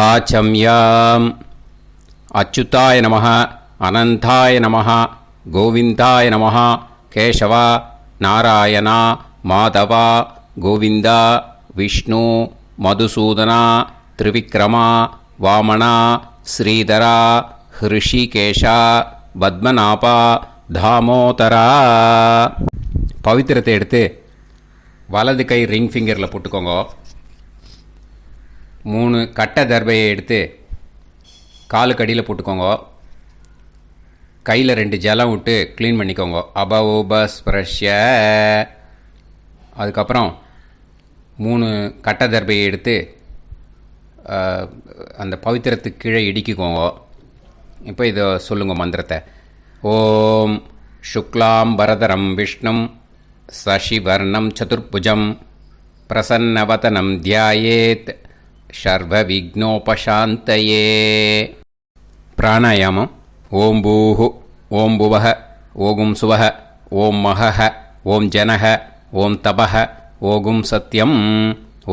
ஆச்சம்யாம். அச்சுதாய நமः, அனந்தாய நமः, கோவிந்தாய நமः, கேசவா, நாராயணா, மாதவா, கோவிந்தா, விஷ்ணு, மதுசூதனா, திரிவிக்ரமா, வாமனா, ஸ்ரீதரா, ஹிருஷிகேஷா, பத்மநாபா, தாமோதரா. பவித்திரத்தை எடுத்து வலது கை ரிங் ஃபிங்கரில் போட்டுக்கோங்க. 3 கட்டை தர்பையை எடுத்து காலுக்கடியில் போட்டுக்கோங்க. கையில் 2 ஜலம் விட்டு க்ளீன் பண்ணிக்கோங்க. அபவோபஸ்பிரஷ்ய. அதுக்கப்புறம் 3 கட்டை தர்பையை எடுத்து அந்த பவித்திரத்துக்கு கீழே இடிக்கிக்கோங்க. இப்போ இதை சொல்லுங்க மந்திரத்தை. ஓம் சுக்லாம் வரதரம் விஷ்ணும் சசிவர்ணம் சதுர்புஜம் பிரசன்னவதனம் தியாயேத் சர்வ விக்னோபசாந்தயே. பிராணாயாமம். ஓம் பூஹு, ஓம் புவஹ, ஓகும் சுவஹ, ஓம் மஹஹ, ஓம் ஜனஹ, ஓம் தபஹ, ஓகும் சத்யம்.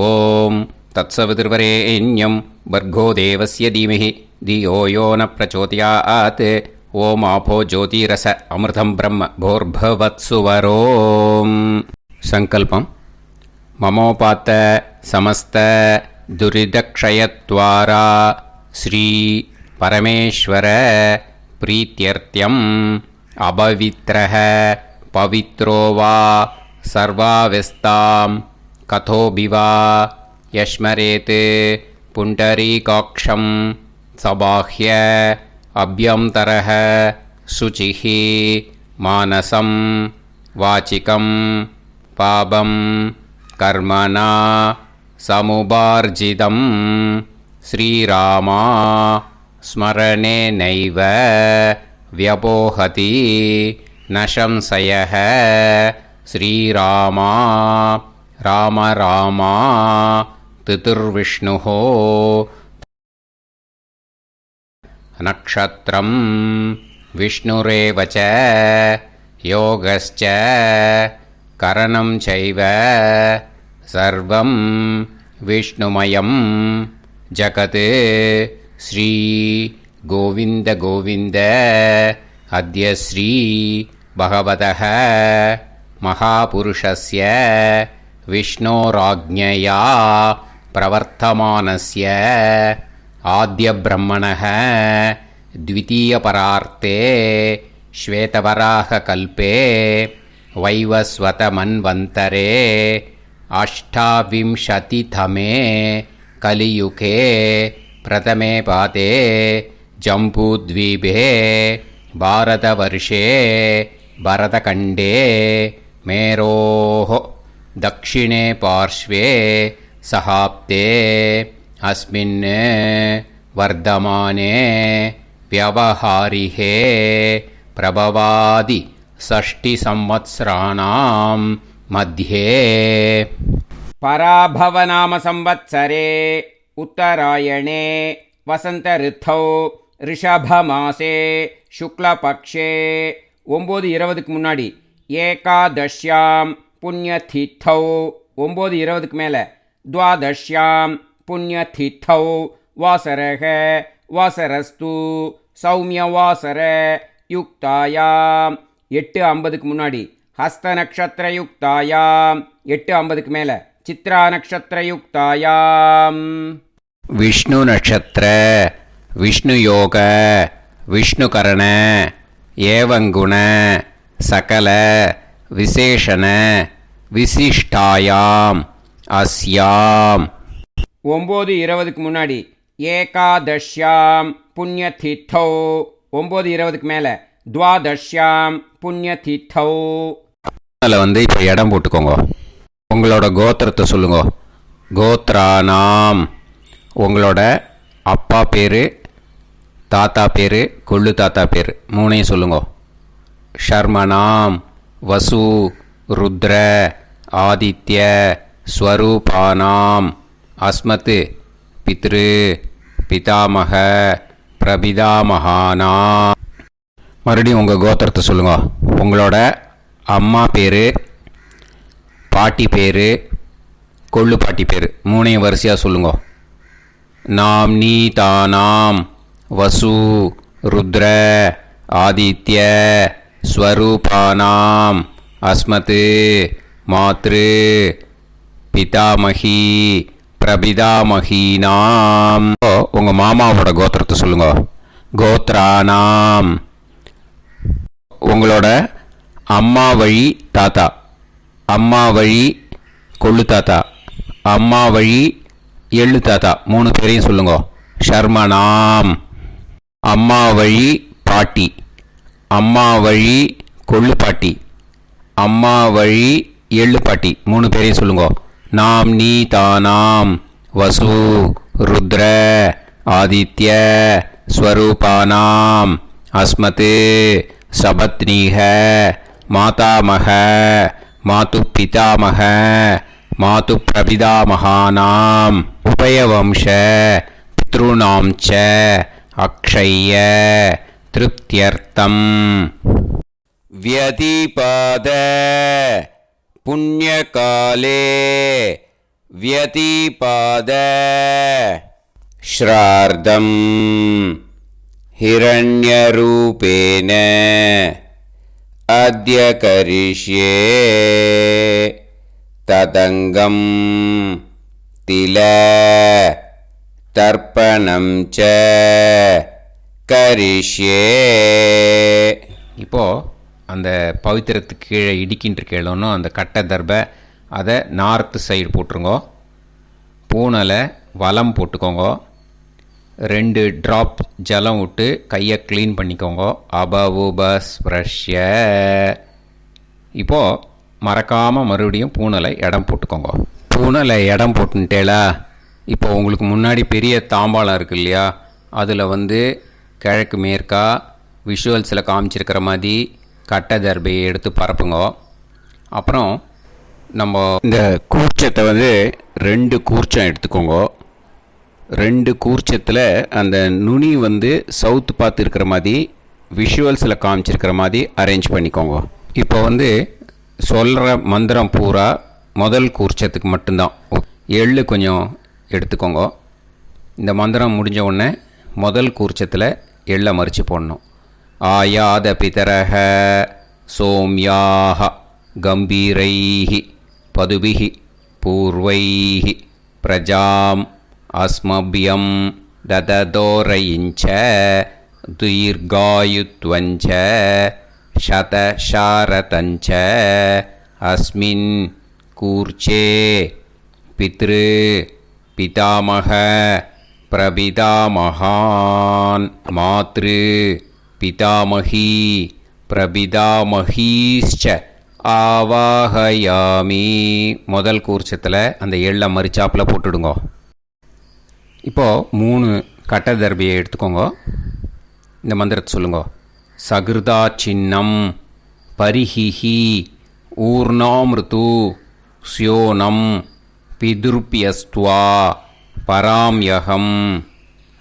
ஓம் தத்சவிதுர்வரேண்யம் பர்கோ தேவஸ்ய தீமஹி தியோ யோ ந பிரச்சோதயாத். ஓம் ஆபோ ஜோதிரச அமிர்தம் பிரம்ம போர்பவத்சுவரோம். சங்கல்பம். மமோபாத்த சமஸ்த துரிதக்ஷயத்வாரா ஸ்ரீ பரமேஸ்வர பிரீத்யர்த்தியம் அபவித்ரஹ பவித்ரோ வா சர்வாவஸ்தாம் கதோபிவா யஸ்மரேத் புண்டரீகாக்ஷம் சபாஹ்ய அப்யந்தரஹ சுசிஹ மானசம் வாசிகம் பாபம் கர்மணா சமுபார்ஜிதம் ஸ்ரீராமா ஸ்மரணேனைவ வ்யபோஹதி நசம்சயः. ஸ்ரீராமா ராம ராமா திதிர்விஷ்ணுः. நக்ஷத்ரம் விஷ்ணுரேவ ச யோகஸ்ச கரணம் சைவ சர்வம் விஷ்ணுமயம் ஜகத். ஸ்ரீ கோவிந்த கோவிந்த அத்ய ஸ்ரீ பகவதः மகாபுருஷஸ்ய விஷ்ணோராஜ்ஞயா பிரவர்த்தமானஸ்ய ஆத்யப்ரஹ்மணः த்விதீயபரார்த்தே ஸ்வேதவராககல்பே வைவஸ்வதமன்வந்தரே அஷ்டாவிம்சதிதமே கலியுகே பிரதமே பாதே ஜம்பூத்வீபே பாரதவர்ஷே பரதகண்டே மேரோः தக்ஷிணே பார்ஷ்வே சஹாப்தே அஸ்மின் வர்தமானே வியவஹாரிஹே பிரபவாதி ஷஷ்டி சம்வத்சராணாம் மத்தியே. பராபவநாம சம்வத்சரே உத்தராயணே வசந்த ரித்தௌ ரிஷபமாசே சுக்லபக்ஷே 9:20க்கு முன்னாடி ஏகாதஷ்யாம் புண்ணியதித்தௌ 9:20க்கு மேலே துவாதஷ்யாம் புண்ணியதித்தௌ வாசரக வாசரஸ்து சௌமியவாசர யுக்தாயாம் 8:50க்கு முன்னாடி ஹஸ்த நக்ஷத்திரயுக்தாயாம் 8:50க்கு மேலே சித்ரா நக்ஷத்திரயுக்தாயாம். விஷ்ணு நட்சத்திர விஷ்ணு யோக விஷ்ணுகரண ஏவங்குண சகல விசேஷண விசிஷ்டாயாம் அஸ்யாம். 9:20க்கு முன்னாடி ஏகாதஷ்யாம் புண்ணியதித்தௌ 9:20க்கு மேலே துவாதஷ்யாம் புண்ணியதித்தௌ. அதில் இப்போ இடம் போட்டுக்கோங்க. உங்களோட கோத்திரத்தை சொல்லுங்க. கோத்ரானாம். உங்களோட அப்பா பேர், தாத்தா பேர், கொள்ளு தாத்தா பேர் 3ஐயும் சொல்லுங்க. ஷர்மனாம் வசு ருத்ர ஆதித்ய ஸ்வரூபானாம் அஸ்மத் பித்ரு பிதாமக பிரபிதாமகானாம். மறுபடியும் உங்கள் கோத்திரத்தை சொல்லுங்க. உங்களோட அம்மா பேர், பாட்டி பேர், கொள்ளு பாட்டி பேர் 3ஐயும் வரிசையாக சொல்லுங்க. நாம்னீதானாம் வசு ருத்ர ஆதித்ய ஸ்வரூபானாம் அஸ்மத் மாத்ரு பிதாமகி பிரபிதாமகீனாம். உங்கள் மாமாவோட கோத்திரத்தை சொல்லுங்க. கோத்ரானாம். உங்களோட அம்மா வழி தாத்தா, அம்மா வழி கொள்ளு தாத்தா, அம்மா வழி எள்ளு தாத்தா, 3 பேரையும் சொல்லுங்க. ஷர்மனாம். அம்மா வழி பாட்டி, அம்மா வழி கொள்ளு பாட்டி, அம்மா வழி எள்ளு பாட்டி, 3 பேரையும் சொல்லுங்க. நாம்னீதானாம் வசு ருத்ர ஆதித்ய ஸ்வரூபானாம் அஸ்மத் சபத்னீஹ மாதாமக மாது பிதாமக மாது பிரபிதாமகானாம் உபயவம்ச பித்ருணாம் ச அக்ஷய்ய திருப்தியர்த்தம். व्यतिपाद पुण्यकाले व्यतिपाद श्रार्धं हिरण्यरूपेण अद्य करिष्ये तदङ्गं तिल तर्पणं च करिष्ये. இப்போது அந்த பவித்திரத்துக்கு கீழே இடிக்கின்ற கேளோன்னு அந்த கட்டை தர்பை அதை நார்த்து சைடு போட்டுருங்கோ. பூனலை வலம் போட்டுக்கோங்க. 2 ட்ராப் ஜலம் விட்டு கையை க்ளீன் பண்ணிக்கோங்க. அபவுபஸ் ப்ரஷ்ய. இப்போது மறக்காமல் மறுபடியும் பூனலை இடம் போட்டுக்கோங்க. பூனலை இடம் போட்டுட்டேலா. இப்போ உங்களுக்கு முன்னாடி பெரிய தாம்பாளம் இருக்கு இல்லையா, அதில் கிழக்கு மேற்கா விஷுவல்ஸில் காமிச்சிருக்கிற மாதிரி கட்டை தர்பையை எடுத்து பரப்புங்க. அப்புறம் நம்ம இந்த கூர்ச்சத்தை 2 கூர்ச்சம் எடுத்துக்கோங்க. 2 கூர்ச்சத்தில் அந்த நுனி சவுத்து பார்த்து இருக்கிற மாதிரி விஷுவல்ஸில் காமிச்சிருக்கிற மாதிரி அரேஞ்ச் பண்ணிக்கோங்க. இப்போ சொல்கிற மந்திரம் பூரா முதல் கூர்ச்சத்துக்கு மட்டும்தான். எள்ளு கொஞ்சம் எடுத்துக்கோங்க. இந்த மந்திரம் முடிஞ்ச உடனே முதல் கூர்ச்சத்தில் எள்ளை மறித்து போடணும். ஆயாத பிதரஹ சோம்யாக கம்பீரைஹி பதுபிஹி பூர்வைஹி பிரஜாம் அஸ்மபியம் தததோரயிஞ்ச தீர்காயுத்வஞ்ச சதசாரதஞ்ச அஸ்மின் கூர்ச்சே பித்ரு பிதாமக பிரபிதாமகான் மாத்ரு பிதாமகி பிரபிதாமகீஷ்ச ஆவாஹயாமி. முதல் கூர்ச்சத்தில் அந்த எள்ளை மறிச்சாப்பில் போட்டுடுங்க. இப்போது 3 கட்டை தர்பியை எடுத்துக்கோங்க. இந்த மந்திரத்தை சொல்லுங்க. சகிருதா சின்னம் பரிஹிஹி ஊர்ணாமிருத்து ஸ்யோனம் பிதுர்பியஸ்துவா பராம்யகம்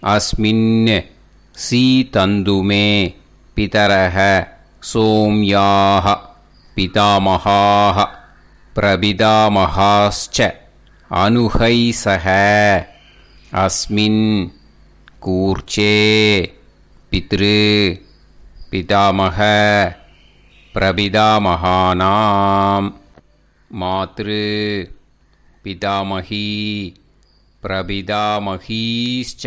அஸ்மின் சீதந்துமே பிதரஹ சோம்யாஹ பிதாமகாஹ பிரபிதாமகாஸ்ச அனுஹைசஹ அஸ்மின் கூர்ச்சே பித்ரு பிதாமக பிரபிதாமகானாம் மாத்ரு பிதாமகி பிரபிதாமகீஷ்ச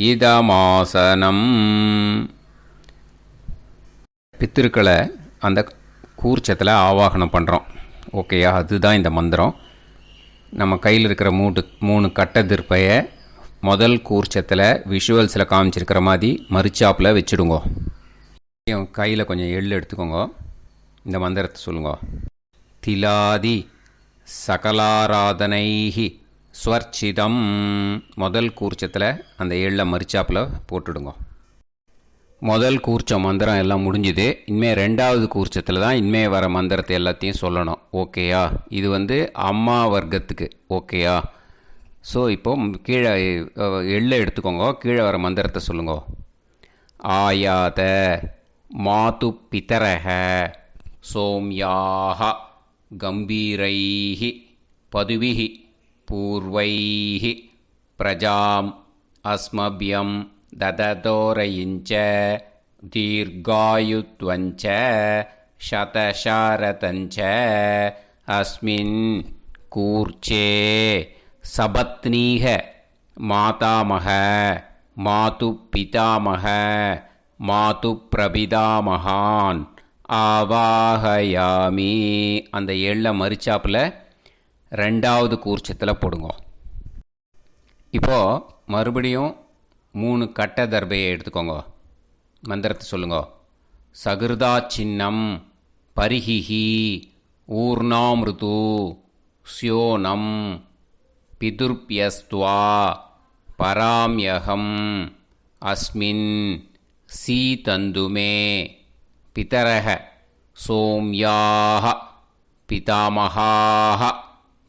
இதமாசனம். பித்திருக்களை அந்த கூர்ச்சத்தில் ஆவாகனம் பண்ணுறோம். ஓகேயா? அதுதான் இந்த மந்திரம். நம்ம கையில் இருக்கிற 3 கட்டை திருப்பையை முதல் கூர்ச்சத்தில் விஷுவல்ஸில் காமிச்சிருக்கிற மாதிரி மறிச்சாப்பில் வச்சுடுங்க. கையில் கொஞ்சம் எள்ளு எடுத்துக்கோங்க. இந்த மந்திரத்தை சொல்லுங்க. திலாதி சகலாராதனைஹி ஸ்வர்ச்சிதம். முதல் கூர்ச்சத்தில் அந்த எள்ளை மறிச்சாப்பில் போட்டுடுங்க. முதல் கூர்ச்சம் மந்திரம் எல்லாம் முடிஞ்சுது. இனிமேல் 2வது கூர்ச்சத்தில் தான் இனிமேல் வர மந்திரத்தை எல்லாத்தையும் சொல்லணும். ஓகேயா? இது அம்மா வர்க்கத்துக்கு. ஓகேயா? ஸோ இப்போது கீழே எள்ளை எடுத்துக்கோங்க. கீழே வர மந்திரத்தை சொல்லுங்க. ஆயாத மாது பிதரஹ சோம்யாக கம்பீரைஹி பதுவிஹி பூர்வைஹி பிரஜாம் अस्मभ्यं ददतोरयिञ्च दीर्घायुत्वञ्च शतशारतञ्च अस्मिन् कूर्चे सपत्नीः मातामह मातुपितामह மாதுப்பிரபிதாமகான் ஆவாஹயாமி. அந்த எள்ள மரிச்சாப்பில் ரெண்டாவது கூர்ச்சத்தில் போடுங்க. இப்போது மறுபடியும் 3 கட்ட தர்பையை எடுத்துக்கோங்க. மந்திரத்தை சொல்லுங்க. சகிருதா சின்னம் பரிஹிஹி ஊர்ணாமிருது ஸ்யோனம் பிதுர்பியஸ்துவா பராம்யகம் அஸ்மின் சீதந்துமே பிதரஹ சோம்யாஹ பிதாமஹாஹ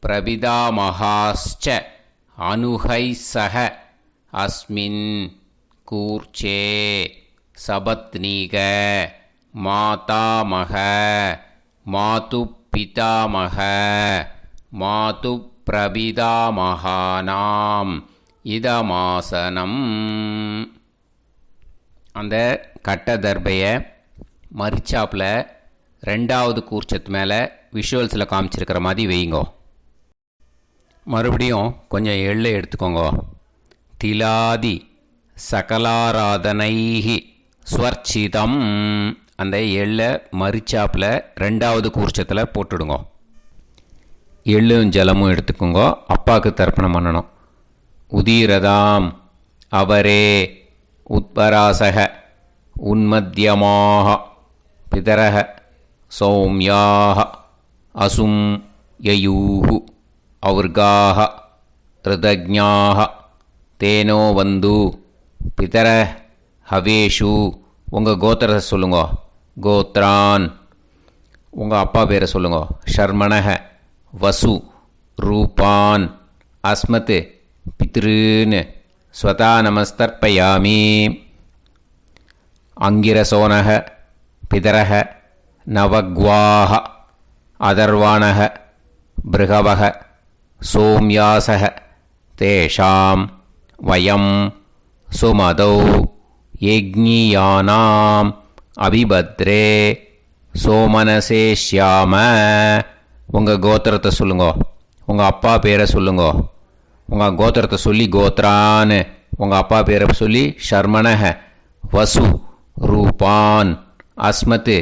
பிரபிதாமஹாஸ்ச அனுஹைசஹ அஸ்மின் கூர்ச்சே சபத்னீக மாதாமஹ மாதுப்பிதாமஹ மாதுப்பிரபிதாமஹானாம் இதமாசனம். அந்த கட்ட தர்பையை மரிச்சாப்பில் ரெண்டாவது கூர்ச்சத்து மேலே விஷுவல்ஸில் காமிச்சிருக்கிற மாதிரி வைங்கோ. மறுபடியும் கொஞ்சம் எள்ளை எடுத்துக்கோங்க. திலாதி சகலாராதனைஹி ஸ்வர்ச்சிதம். அந்த எள்ளை மரிச்சாப்பில் ரெண்டாவது கூர்ச்சத்தில் போட்டுடுங்க. எள்ளும் ஜலமும் எடுத்துக்கோங்க. அப்பாவுக்கு தர்ப்பணம் பண்ணணும். உதீரதாம் அவரே உத்பராசக உன்மத்யமாக பிதரக சௌம்யாக அசும் யயூஹு அவுர்காக ரிதஜ்ஞாக தேனோ வந்து பிதர ஹவேஷு. உங்கள் கோத்திரத்தை சொல்லுங்க. கோத்ரான். உங்கள் அப்பா பேரை சொல்லுங்க. ஷர்மணக வசு ரூபான் அஸ்மத் பித்ருன்னு ஸ்வதா நமஸ்தர்ப்பயாமி. அங்கிரசோனக பிதரக நவக்வாஹ அதர்வாணக பிருகவக சோம்யாசக தேஷாம் வயம் சுமதௌ யஜ்ஞியானாம் அபிபத்ரே சோமனசேஷ்யாம. உங்கள் கோத்திரத்தை சொல்லுங்க. உங்கள் அப்பா பேரை சொல்லுங்க. உங்கள் கோத்திரத்தை சொல்லி கோத்ரான்னு, உங்கள் அப்பா பேரை சொல்லி ஷர்மணக வசு ரூபான் அஸ்மத்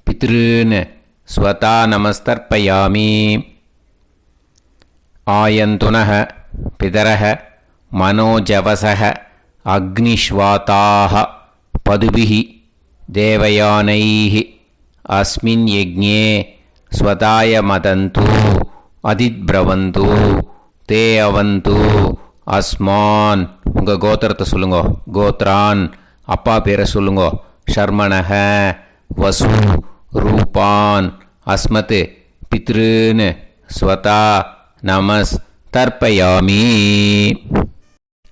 பித்ருன்னு ஸ்வதா நமஸ்தர்ப்பயாமி. ஆயந்துனக பிதரக மனோஜவசக அக்னிஷ்வாதாக பதுபிஹி தேவயானைஹி அஸ்மின் யஜ்ஞே ஸ்வதாய மதந்து அதித்பிரவந்து தே அவது அஸ்மான். உங்கள் கோத்திரத்தை சொல்லுங்க. கோத்ரான். அப்பா பேரை சொல்லுங்க. ஷர்மணக வசு ரூபான் அஸ்மத் பித்ருன்னு ஸ்வதா நமஸ் தர்ப்பயாமி.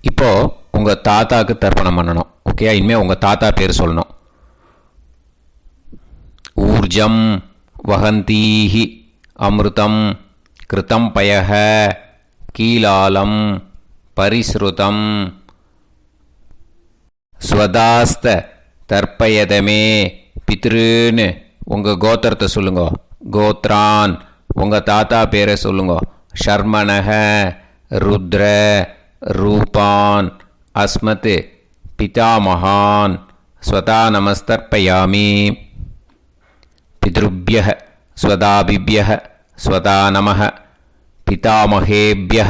இப்போது உங்கள் தாத்தாவுக்கு தர்ப்பணம் பண்ணணும். ஓகே, இனிமேல் உங்கள் தாத்தா பேர் சொல்லணும். ஊர்ஜம் வஹந்தீஹி அமிர்தம் கிருதம் பயஹ கீலாலம் பரிஸ்ருதம் ஸ்வதாஸ்த தர்ப்பயதமே பித்ருன்னு. உங்கள் கோத்திரத்தை சொல்லுங்க. கோத்ரான். உங்கள் தாத்தா பேரை சொல்லுங்க. ஷர்மணக ருத்ர ரூபான் அஸ்மத் பிதாமகான் ஸ்வதா நமஸ்தர்ப்பயாமி. பித்ருப்யஹ ஸ்வதாபிப்யஹ ஸ்வதா நமஹ பிதாமகேப்யஹ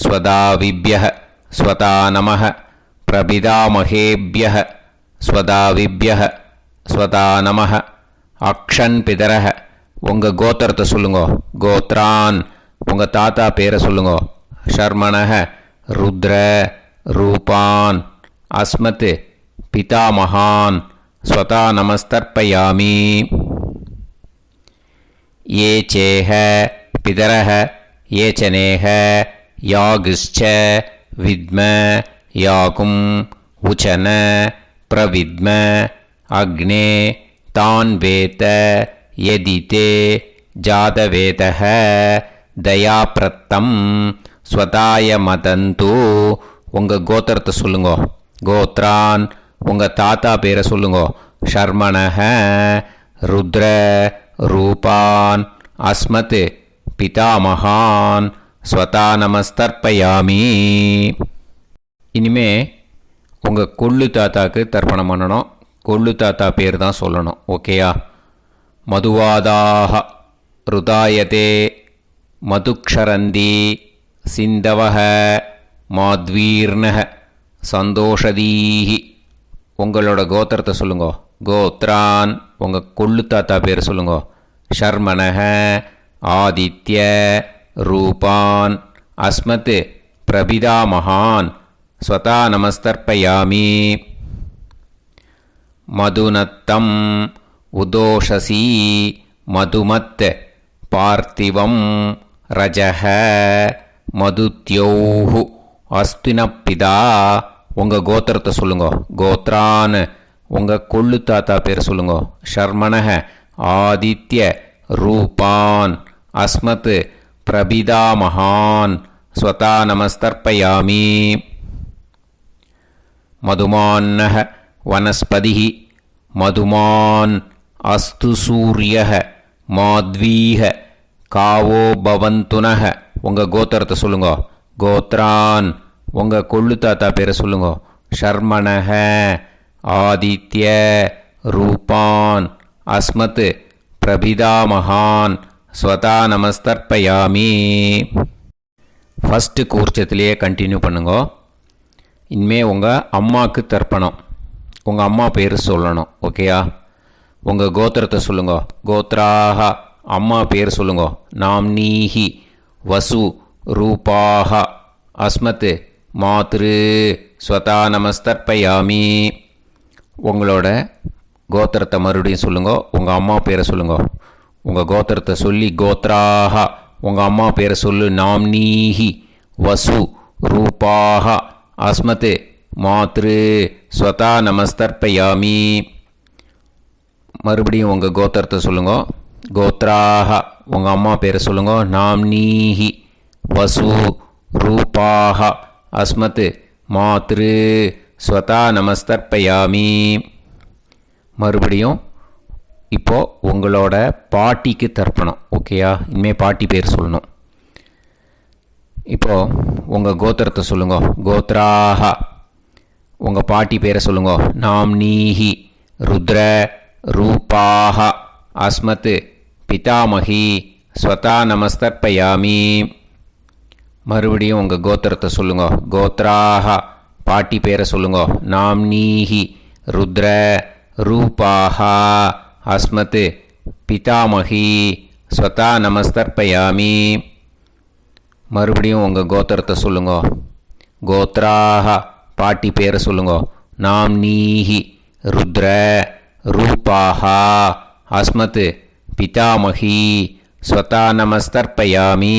ஸ்வதாவிப்யஹ ஸ்வதா நமஹ பிரபிதாமகேப்யஹ ஸ்வதாவிப்யஹ ஸ்வதா நமஹ. அக்ஷன் பிதரஹ. உங்கள் கோத்திரத்தை சொல்லுங்க. கோத்ரான். உங்கள் தாத்தா பேரை சொல்லுங்க. ஷர்மணக ருத்ர ரூபான் அஸ்மத் பிதாமகான் ஸ்வதா நமஸ்தர்ப்பயாமி. ये चेह पितरः ये चनेह यागश्च विद्म याकुम् उचन प्रविद्म अग्ने तान् वेत यदिते जातवेदः दयाप्रत्तं स्वताय मदन्तु உங்கள் கோத்திரத்தை சொல்லுங்க. கோத்ரான் உங்கள் தாத்தா பேரை சொல்லுங்க. ஷர்மணஹ ருத்ர ரூபான் அஸ்மத் பிதாமகான் ஸ்வதா நமஸ்தர்ப்பயாமி. இனிமே உங்கள் கொள்ளு தாத்தாக்கு தர்ப்பணம் பண்ணணும். கொள்ளு தாத்தா பேர் தான் சொல்லணும். ஓகேயா? மதுவாதாக ருதாயதே மதுக்ஷரந்தி சிந்தவஹ மாத்வீர்ணஹ சந்தோஷதீஹி. உங்களோட கோத்திரத்தை சொல்லுங்க. கோத்ரான் உங்கள் கொள்ளு தாத்தா பேர் சொல்லுங்க. ஷர்மணஹ ஆதித்ய ரூபான் அஸ்மத் பிரபிதாமகான் ஸ்வதா நமஸ்தர்ப்பயாமி. மதுநத்தம் உதோஷசி மதுமத் பார்த்திவம் ரஜஹ மதுத்யோஹு அஸ்தினப்பிதா. உங்கள் கோத்திரத்தை சொல்லுங்க. கோத்ரான் உங்கள் கொள்ளு தாத்தா பேர் சொல்லுங்க. ஷர்மணஹ ஆதித்ய ரூபான் அஸ்மத் பிரபிதாமகான் ஸ்வதா நமஸ்தர்ப்பயாமி. மதுமான்னஹ வனஸ்பதிஹ மதுமான் அஸ்து சூரியஹ மாத்வீஹ காவோ பவந்துனஹ. உங்கள் கோத்திரத்தை சொல்லுங்க. கோத்ரான் உங்கள் கொள்ளு தாத்தா பேரை சொல்லுங்க. ஷர்மணஹ ஆதித்ய ரூபான் அஸ்மத் பிரபிதாமகான் ஸ்வதா நமஸ்தர்ப்பயாமி. ஃபஸ்ட்டு கூர்ச்சத்திலேயே கண்டினியூ பண்ணுங்க. இனிமே உங்கள் அம்மாவுக்கு தர்ப்பணம். உங்கள் அம்மா பேர் சொல்லணும். ஓகேயா? உங்கள் கோத்திரத்தை சொல்லுங்க. கோத்ராக அம்மா பேர் சொல்லுங்க. நாம்னீஹி வசு ரூபாக அஸ்மத் மாத்ரு ஸ்வதா நமஸ்தர்ப்பயாமி. உங்களோட கோத்திரத்தை மறுபடியும் சொல்லுங்க. உங்கள் அம்மா பேரை சொல்லுங்க. உங்கள் கோத்திரத்தை சொல்லி கோத்ராக உங்கள் அம்மா பேரை சொல்லு. நாம்னீஹி வசு ரூபாக அஸ்மத் மாத்ரு ஸ்வதா நமஸ்தர்ப்பயாமி. மறுபடியும் உங்கள் கோத்திரத்தை சொல்லுங்க. கோத்ராக உங்கள் அம்மா பேரை சொல்லுங்க. நாம்னீஹி வசு ரூபாக அஸ்மத் மாத்ரு ஸ்வதா நமஸ்தர்ப்பயாமி. மறுபடியும் இப்போது உங்களோட பாட்டிக்கு தர்ப்பணம். ஓகேயா? இனிமேல் பாட்டி பேர் சொல்லணும். இப்போது உங்கள் கோத்திரத்தை சொல்லுங்க. கோத்ராக உங்கள் பாட்டி பேரை சொல்லுங்க. நாம்னீஹி ருத்ர ரூபாக அஸ்மத் பிதாமகி ஸ்வதா நமஸ்தர்ப்பயாமி. மறுபடியும் உங்கள் கோத்திரத்தை சொல்லுங்க. கோத்ராக பாட்டி பேரை சொல்லுங்க. நாம்னீஹி ருத்ர ரூபாக அஸ்மத் பிதாமகி ஸ்வதா நமஸ்தர்ப்பயாமி. மறுபடியும் உங்கள் கோத்திரத்தை சொல்லுங்க. கோத்ராக பாட்டி பேரை சொல்லுங்க. நாம்னீஹி ருத்ர ரூபாக அஸ்மத் பிதாமகி ஸ்வதா நமஸ்தர்ப்பயாமி.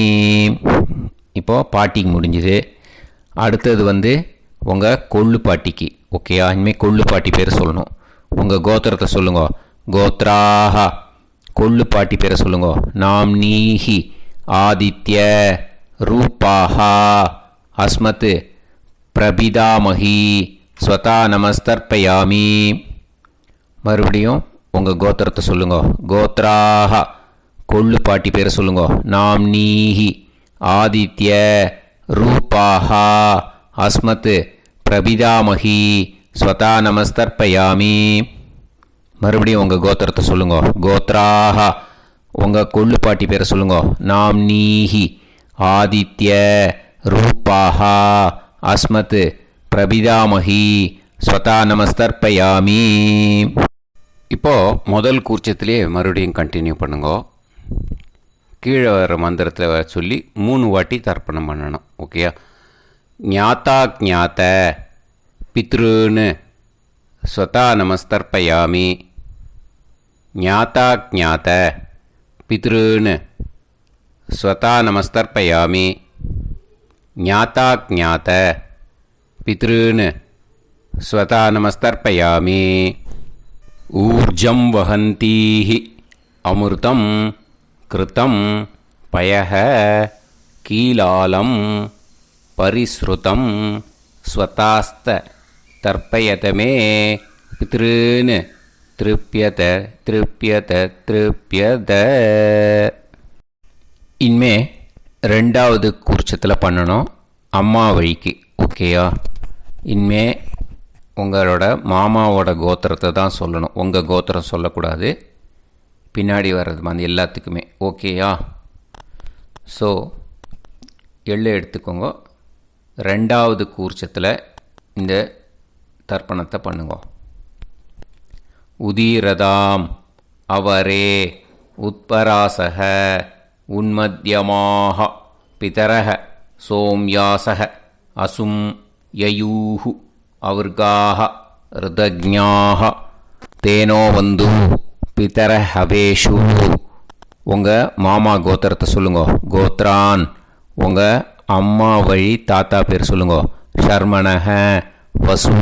இப்போது பாட்டிக்கு முடிஞ்சுது. அடுத்தது உங்கள் கொள்ளு பாட்டிக்கு. ஓகேயா? இனிமேல் கொள்ளு பாட்டி பேர் சொல்லணும். உங்கள் கோத்திரத்தை சொல்லுங்க. கோத்ராக கொள்ளு பாட்டி பேரை சொல்லுங்க. நாம்னீஹி ஆதித்ய ரூபாக அஸ்மத் பிரபிதாமகி ஸ்வதா நமஸ்தர்ப்பயாமி. மறுபடியும் உங்கள் கோத்திரத்தை சொல்லுங்க. கோத்ராக கொள்ளு பாட்டி பேரை சொல்லுங்க. நாம்னீஹி ஆதித்ய ரூபாக அஸ்மத் பிரபிதாமகி ஸ்வதா நமஸ்தர்ப்பயாமி. மறுபடியும் உங்கள் கோத்திரத்தை சொல்லுங்க. கோத்ராக உங்கள் கொள்ளு பாட்டி பேரை சொல்லுங்க. நாம்னீஹி ஆதித்ய ரூபாக அஸ்மத் பிரபிதாமகி ஸ்வதா நமஸ்தர்ப்பயாமி. இப்போது முதல் கூர்ச்சத்திலே மறுபடியும் கண்டினியூ பண்ணுங்க. கீழே வர மந்திரத்தில் சொல்லி 3 வாட்டி தர்ப்பணம் பண்ணணும். ஓகேயா? ஞாத்தா ஞாத்த பித்ருன்னு ஸ்வதா நமஸ்தர்ப்பயாமி. ஞாத்தா ஞாத்த பித்ருன்னு ஸ்வதா நமஸ்தர்ப்பயாமி. ஞாத்தா ஞாத்த பித்ருன்னு ஸ்வதா நமஸ்தர்ப்பயாமி. ஊர்ஜம் வஹந்தீஹி அமிர்தம் கிருதம் பயஹ கீலாலம் பரிஸ்ருதம் ஸ்வதாஸ்த தர்ப்பயதமே பித்ருன்னு திருப்பியத திருப்பியத திருப்பியத. இனிமே ரெண்டாவது கூர்ச்சத்தில் பண்ணணும் அம்மா வழிக்கு. ஓகேயா? இனிமே உங்களோட மாமாவோட கோத்திரத்தை தான் சொல்லணும், உங்கள் கோத்திரம் சொல்லக்கூடாது. பின்னாடி வர்றது மாதிரி எல்லாத்துக்குமே. ஓகேயா? ஸோ எள்ளு எடுத்துக்கோங்க. ரெண்டாவது கூர்ச்சத்தில் இந்த தர்ப்பணத்தை பண்ணுங்க. உதீரதாம் அவரே உத்பராசக உன்மத்யமாக பிதரக சோம்யாசக அசும் யயூஹு அவர்காக ருதஜ்ஞாக தேனோ வந்து பிதர ஹவேஷு. உங்கள் மாமா கோத்திரத்தை சொல்லுங்க. கோத்ரான் உங்கள் அம்மா வழி தாத்தா பேர் சொல்லுங்க. ஷர்மணக வசு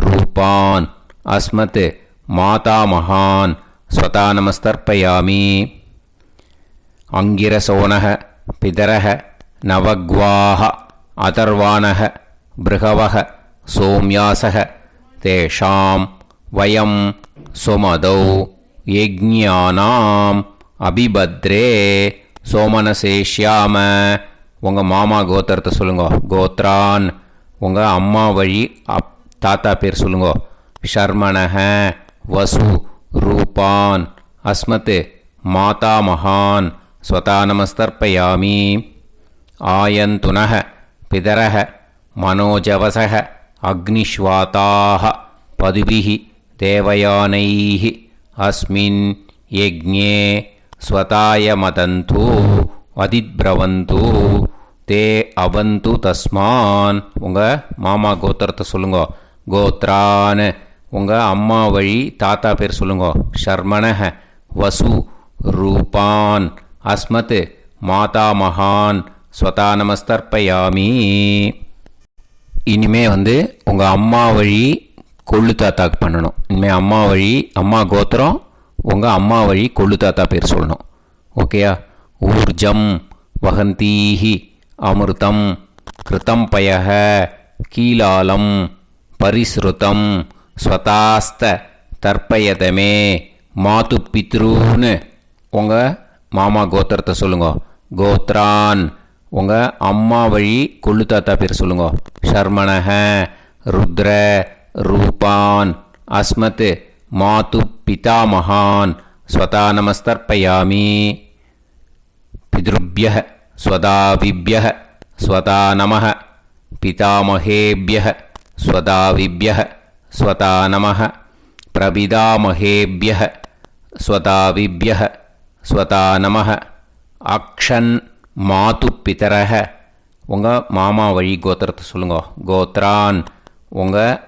ரூபான் அஸ்மத் மாதா மகான் ஸ்வதா நமஸ்தர்ப்பயாமி. அங்கிரசோனக பிதரக நவக்வாக அதர்வானக பிருகவக சோம்யாசக தேஷாம் வயம் சுமதௌ யஜ்ஞானாம் அபிபத்ரே சோமனசேஷ்யாம. உங்கள் மாமா கோத்திரத்தை சொல்லுங்க. கோத்ரான் உங்கள் அம்மா வழி தாத்தா பேர் சொல்லுங்க. ஷர்மணக வசு ரூபான் அஸ்மத் மாதா மகான் ஸ்வதா நமஸ்தர்ப்பயாமி. ஆயந்துனக பிதரக மனோஜவசக அக்னிஷ்வாதாக பதுபிஹி தேவயானைः அஸ்மின் யஜ்ஞே ஸ்வதாய மதந்து அதித்பிரவந்து தே அவந்து தஸ்மான். உங்கள் மாமா கோத்திரத்தை சொல்லுங்க. கோத்ரான் உங்கள் அம்மா வழி தாத்தா பேர் சொல்லுங்க. ஷர்மணக வசு ரூபான் அஸ்மத் மாதா மகான் ஸ்வதா நமஸ்தர்ப்பயாமி. இனிமே உங்கள் அம்மா வழி கொள்ளு தாத்தாக்கு பண்ணணும். இனிமேல் அம்மா வழி அம்மா கோத்திரம் உங்கள் அம்மா வழி கொள்ளு தாத்தா பேர் சொல்லணும். ஓகேயா? ஊர்ஜம் வகந்தீஹி அமிர்தம் கிருதம் பயக கீலாலம் பரிஸ்ருதம் ஸ்வதாஸ்த தர்ப்பயதமே மாது பித்ருன்னு. உங்கள் மாமா கோத்திரத்தை சொல்லுங்க. கோத்ரான் உங்கள் அம்மா வழி கொள்ளு தாத்தா பேர் சொல்லுங்க. ஷர்மணக ருத்ர ரூபான் அஸ்மத் மாது பிதா மகான் ஸ்வதா நமஸ்தர்ப்பயாமி. பித்ருப்யः ஸ்வதாவிப்யः ஸ்வதா நமः பிதாமகேப்யः ஸ்வதாவிப்யः ஸ்வதா நமः பிரபிதாமகேப்யः ஸ்வதாவிப்யः ஸ்வதா நமः. அக்ஷன் மாது பிதரக உங்கள் மாமா வழி கோத்திரத்தை சொல்லுங்க. கோத்ரான் உங்கள்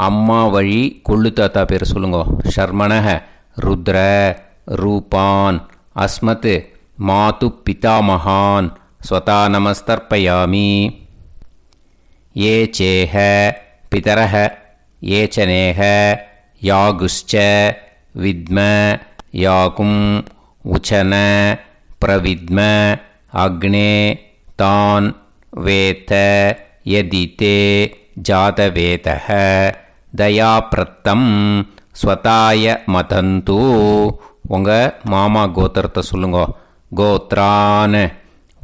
அம்மா வழி கொள்ளு தாத்தா பேர் சொல்லுங்க. ஷர்மணக ருத்ர ரூபான் அஸ்மத் மாது பிதா மகான் ஸ்வதா நமஸ்தர்ப்பயாமி. ஏ சேஹ பிதரக ஏச்சனேக யாகுஷ்ச வித்ம யாகும் உச்சன பிரவித்ம அக்னே தான் வேத யதிதே ஜாதவேதः தயாப்ரத்தம் ஸ்வதாய மதந்து. உங்கள் மாமா கோத்திரத்தை சொல்லுங்க. கோத்ரான்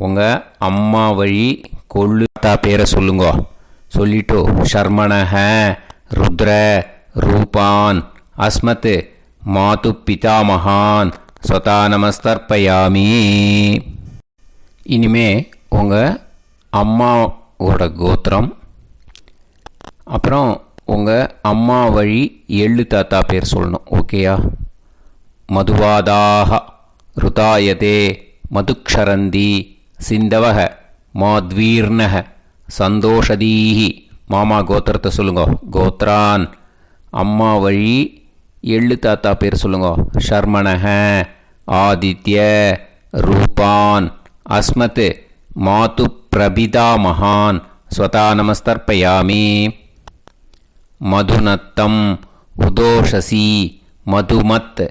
உங்கள் அம்மா வழி கொள்ளு தாத்தா பேரை சொல்லுங்க. சொல்லிட்டு ஷர்மணக ருத்ர ரூபான் அஸ்மத் மாது பிதா மகான் ஸ்வதா நமஸ்தர்ப்பயாமி. இனிமே உங்கள் அம்மாவோட கோத்திரம் அப்புறம் உங்கள் அம்மா வழி எள்ளு தாத்தா பேர் சொல்லணும். ஓகேயா? மதுவாதாக ருதாயதே மதுக்ஷரந்தி சிந்தவக மாத்வீர்ணக சந்தோஷதீஹி. மாமா கோத்திரத்தை சொல்லுங்க. கோத்ரான் அம்மா வழி எள்ளு தாத்தா பேர் சொல்லுங்க. ஷர்மணக ஆதித்ய ரூபான் அஸ்மத் மாது பிரபிதா மகான் ஸ்வதா நமஸ்தர்ப்பயாமி. மதுநத்தம் உதோஷசி மதுமத்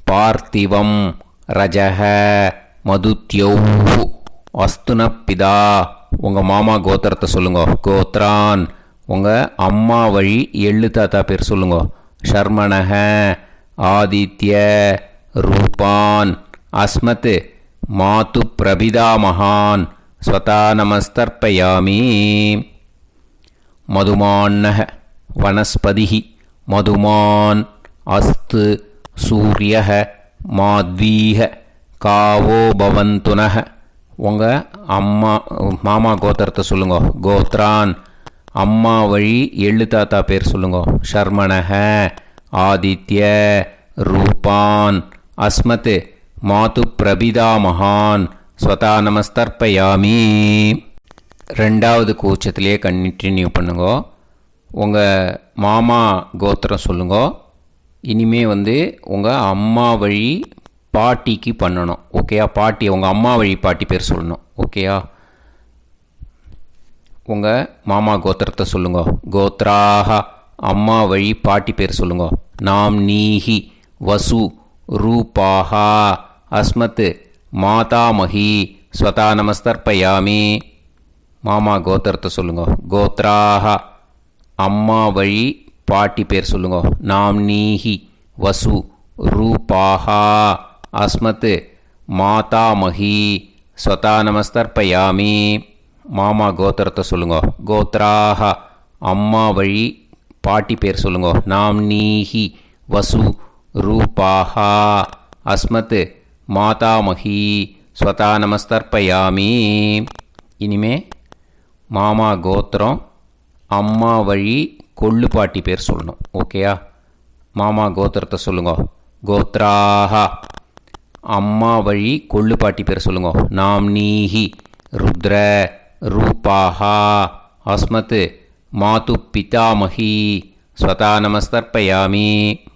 பார்த்திவம் ரஜக மதுத்யௌஹு அஸ்துனப்பிதா. உங்கள் மாமா கோத்திரத்தை சொல்லுங்க. கோத்ரான் உங்கள் அம்மா வழி எள்ளு தாத்தா பேர் சொல்லுங்க. ஷர்மணஹ ஆதித்ய ரூபான் அஸ்மத் மாது பிரபிதாமகான் ஸ்வதா நமஸ்தர்ப்பயாமி. மதுமான்னஹ வனஸ்பதிஹி மதுமான் அஸ்து சூரியஹ மாத்வீஹ காவோ பவந்துனஹ. உங்கள் மாமா கோத்திரத்தை சொல்லுங்க. கோத்ரான் அம்மா வழி எள்ளு தாத்தா பேர் சொல்லுங்க. ஷர்மணஹ ஆதித்ய ரூபான் அஸ்மத் மாது பிரபிதாமகான் ஸ்வதா நமஸ்தர்ப்பயாமி. ரெண்டாவது கூச்சத்திலே கண்டினியூ பண்ணுங்க. உங்கள் மாமா கோத்திரம் சொல்லுங்க. இனிமே உங்கள் அம்மா வழி பாட்டிக்கு பண்ணணும். ஓகேயா? பாட்டி உங்கள் அம்மா வழி பாட்டி பேர் சொல்லணும். ஓகேயா? உங்கள் மாமா கோத்திரத்தை சொல்லுங்க. கோத்ராக அம்மா வழி பாட்டி பேர் சொல்லுங்க. நாம் நீஹி வசு ரூபாஹா அஸ்மத் மாதாமஹி ஸ்வதா நமஸ்தர்ப்பயாமி. மாமா கோத்திரத்தை சொல்லுங்க. கோத்ராக அம்மா வழி பாட்டி பேர் சொல்லுங்க. நாம் நீஹி வசு ரூபாஹா அஸ்மத் மாதாமஹி ஸ்வதா நமஸ்தர்ப்பயாமி. மாமா கோத்திரத்தை சொல்லுங்க. கோத்ராக அம்மா வழி பாட்டி பேர் சொல்லுங்க. நாம் நீஹி வசு ரூபாஹா அஸ்மத் மாதாமஹி ஸ்வதா நமஸ்தர்ப்பயாமி. இனிமே மாமா கோத்திரம் அம்மா வழி கொள்ளு பாட்டி பேர் சொல்லணும். ஓகேயா? மாமா கோத்திரத்தை சொல்லுங்க. கோத்ராக அம்மா வழி கொள்ளு பாட்டி பேர் சொல்லுங்க. நாம் நீஹி ருத்ர ரூபாஹா அஸ்மத் மாது பிதாமஹி ஸ்வதா நமஸ்தர்ப்பயாமி.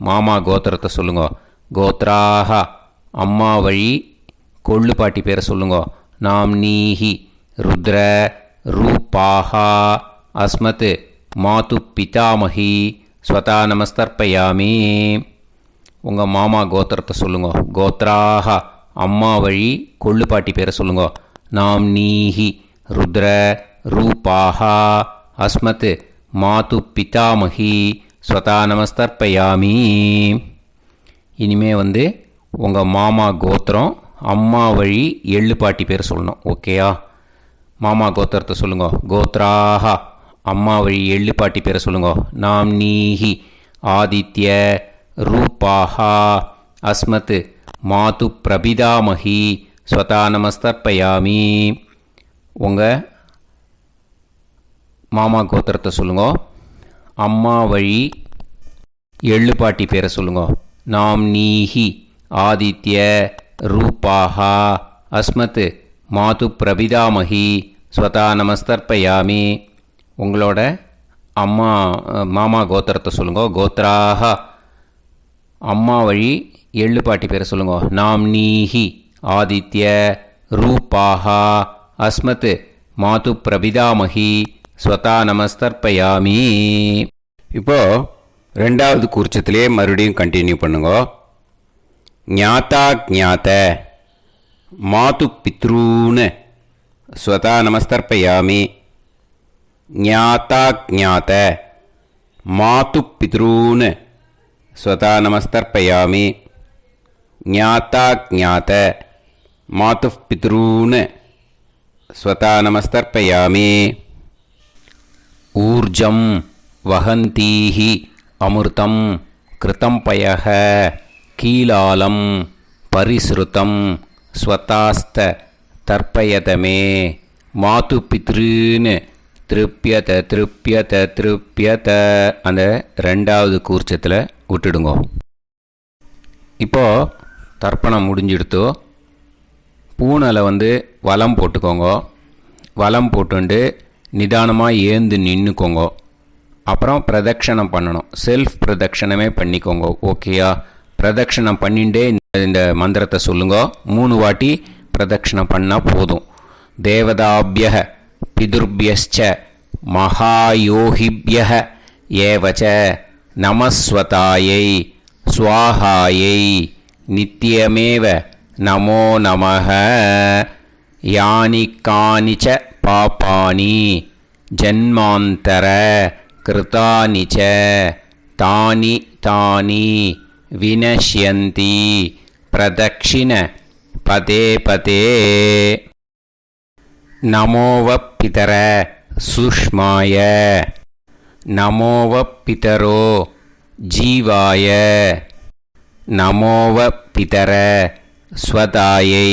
மாமா கோத்திரத்தை சொல்லுங்க. கோத்ராக அம்மா வழி கொள்ளு பாட்டி பேரை சொல்லுங்க. நாம் நீஹி ருத்ர ரூபாஹா அஸ்மத் மாது பிதாமஹி ஸ்வதா நமஸ்தர்ப்பயாமி. உங்கள் மாமா கோத்திரத்தை சொல்லுங்க. கோத்ராக அம்மா வழி கொள்ளு பாட்டி பேரை சொல்லுங்க. நாம் நீஹி ருத்ர ரூபாஹா அஸ்மத் மாது பிதாமஹி ஸ்வதா நமஸ்தர்ப்பயாமி. இனிமே உங்கள் மாமா கோத்திரம் அம்மா வழி எள்ளு பாட்டி பேர் சொல்லணும். ஓகேயா? மாமா கோத்திரத்தை சொல்லுங்க. கோத்ராக அம்மா வழி எள்ளு பாட்டி பேரை சொல்லுங்க. நாம் நீஹி ஆதித்ய ரூபாஹா அஸ்மத் மாது பிரபிதாமஹி ஸ்வதா நமஸ்தர்ப்பயாமி. உங்கள் மாமா கோத்திரத்தை சொல்லுங்க. அம்மா வழி எள்ளு பாட்டி பேரை சொல்லுங்க. நாம் நீஹி ஆதித்ய ரூபாஹா அஸ்மத் மாது பிரபிதாமஹி ஸ்வதா நமஸ்தர்ப்பயாமி. உங்களோட மாமா கோத்திரத்தை சொல்லுங்க. கோத்ராக அம்மா வழி எள்ளு பாட்டி பேரை சொல்லுங்க. நாம் நீஹி ஆதித்ய ரூபாஹா அஸ்மத் மாது பிரபிதாமஹி ஸ்வதா நமஸ்தர்ப்பயாமி. இப்போது ரெண்டாவது கூர்ச்சத்திலே மறுபடியும் கண்டினியூ பண்ணுங்க. ஞாதா ஞாத மாது பித்ரூன் ஸ்வதா நமஸ்தர்ப்பயாமி. ஞாதா ஞாத மாது பித்ரூன் ஸ்வதா நமஸ்தர்ப்பயாமி. ஞாதா ஞாத மாது பித்ரூன் ஸ்வதா நமஸ்தர்ப்பயாமி. ஊர்ஜம் வஹந்தீஹி அமிர்தம் கிருதம் பயஹ கீலாலம் பரிஸ்ருதம் ஸ்வதாஸ்த தர்ப்பயதமே. மாது பித்ருன்னு திருப்பியத திருப்பியத திருப்பியத அந்த ரெண்டாவது கூர்ச்சத்தில் விட்டுடுங்க. இப்போது தர்ப்பணம் முடிஞ்சிடுத்தோ பூனலை வலம் போட்டுக்கோங்க. வலம் போட்டுண்டு நிதானமாக ஏந்து நின்றுக்கோங்க. அப்புறம் பிரதட்சணம் பண்ணணும். செல்ஃப் பிரதட்சணமே பண்ணிக்கோங்க. ஓகேயா? பிரதட்சணம் பண்ணிண்டே இந்த மந்திரத்தை சொல்லுங்க. 3 வாட்டி பிரதட்சணம் பண்ணால் போதும். தேவதாபிய பிதுர்பியச்ச மகாயோகிபிய ஏவச்ச நமஸ்வதாயை ஸ்வாஹாயை நித்யமேவ நமோ நமஹ. யானி கானிச்ச பாபானி ஜன்மாந்தர கிருதானி ச தானி தானி வினஷ்யந்தி பிரதக்ஷிண பதே பதே. நமோவப்பிதர சுஷ்மாய நமோவப்பிதரோ ஜீவாய நமோவப்பிதர ஸ்வதாயை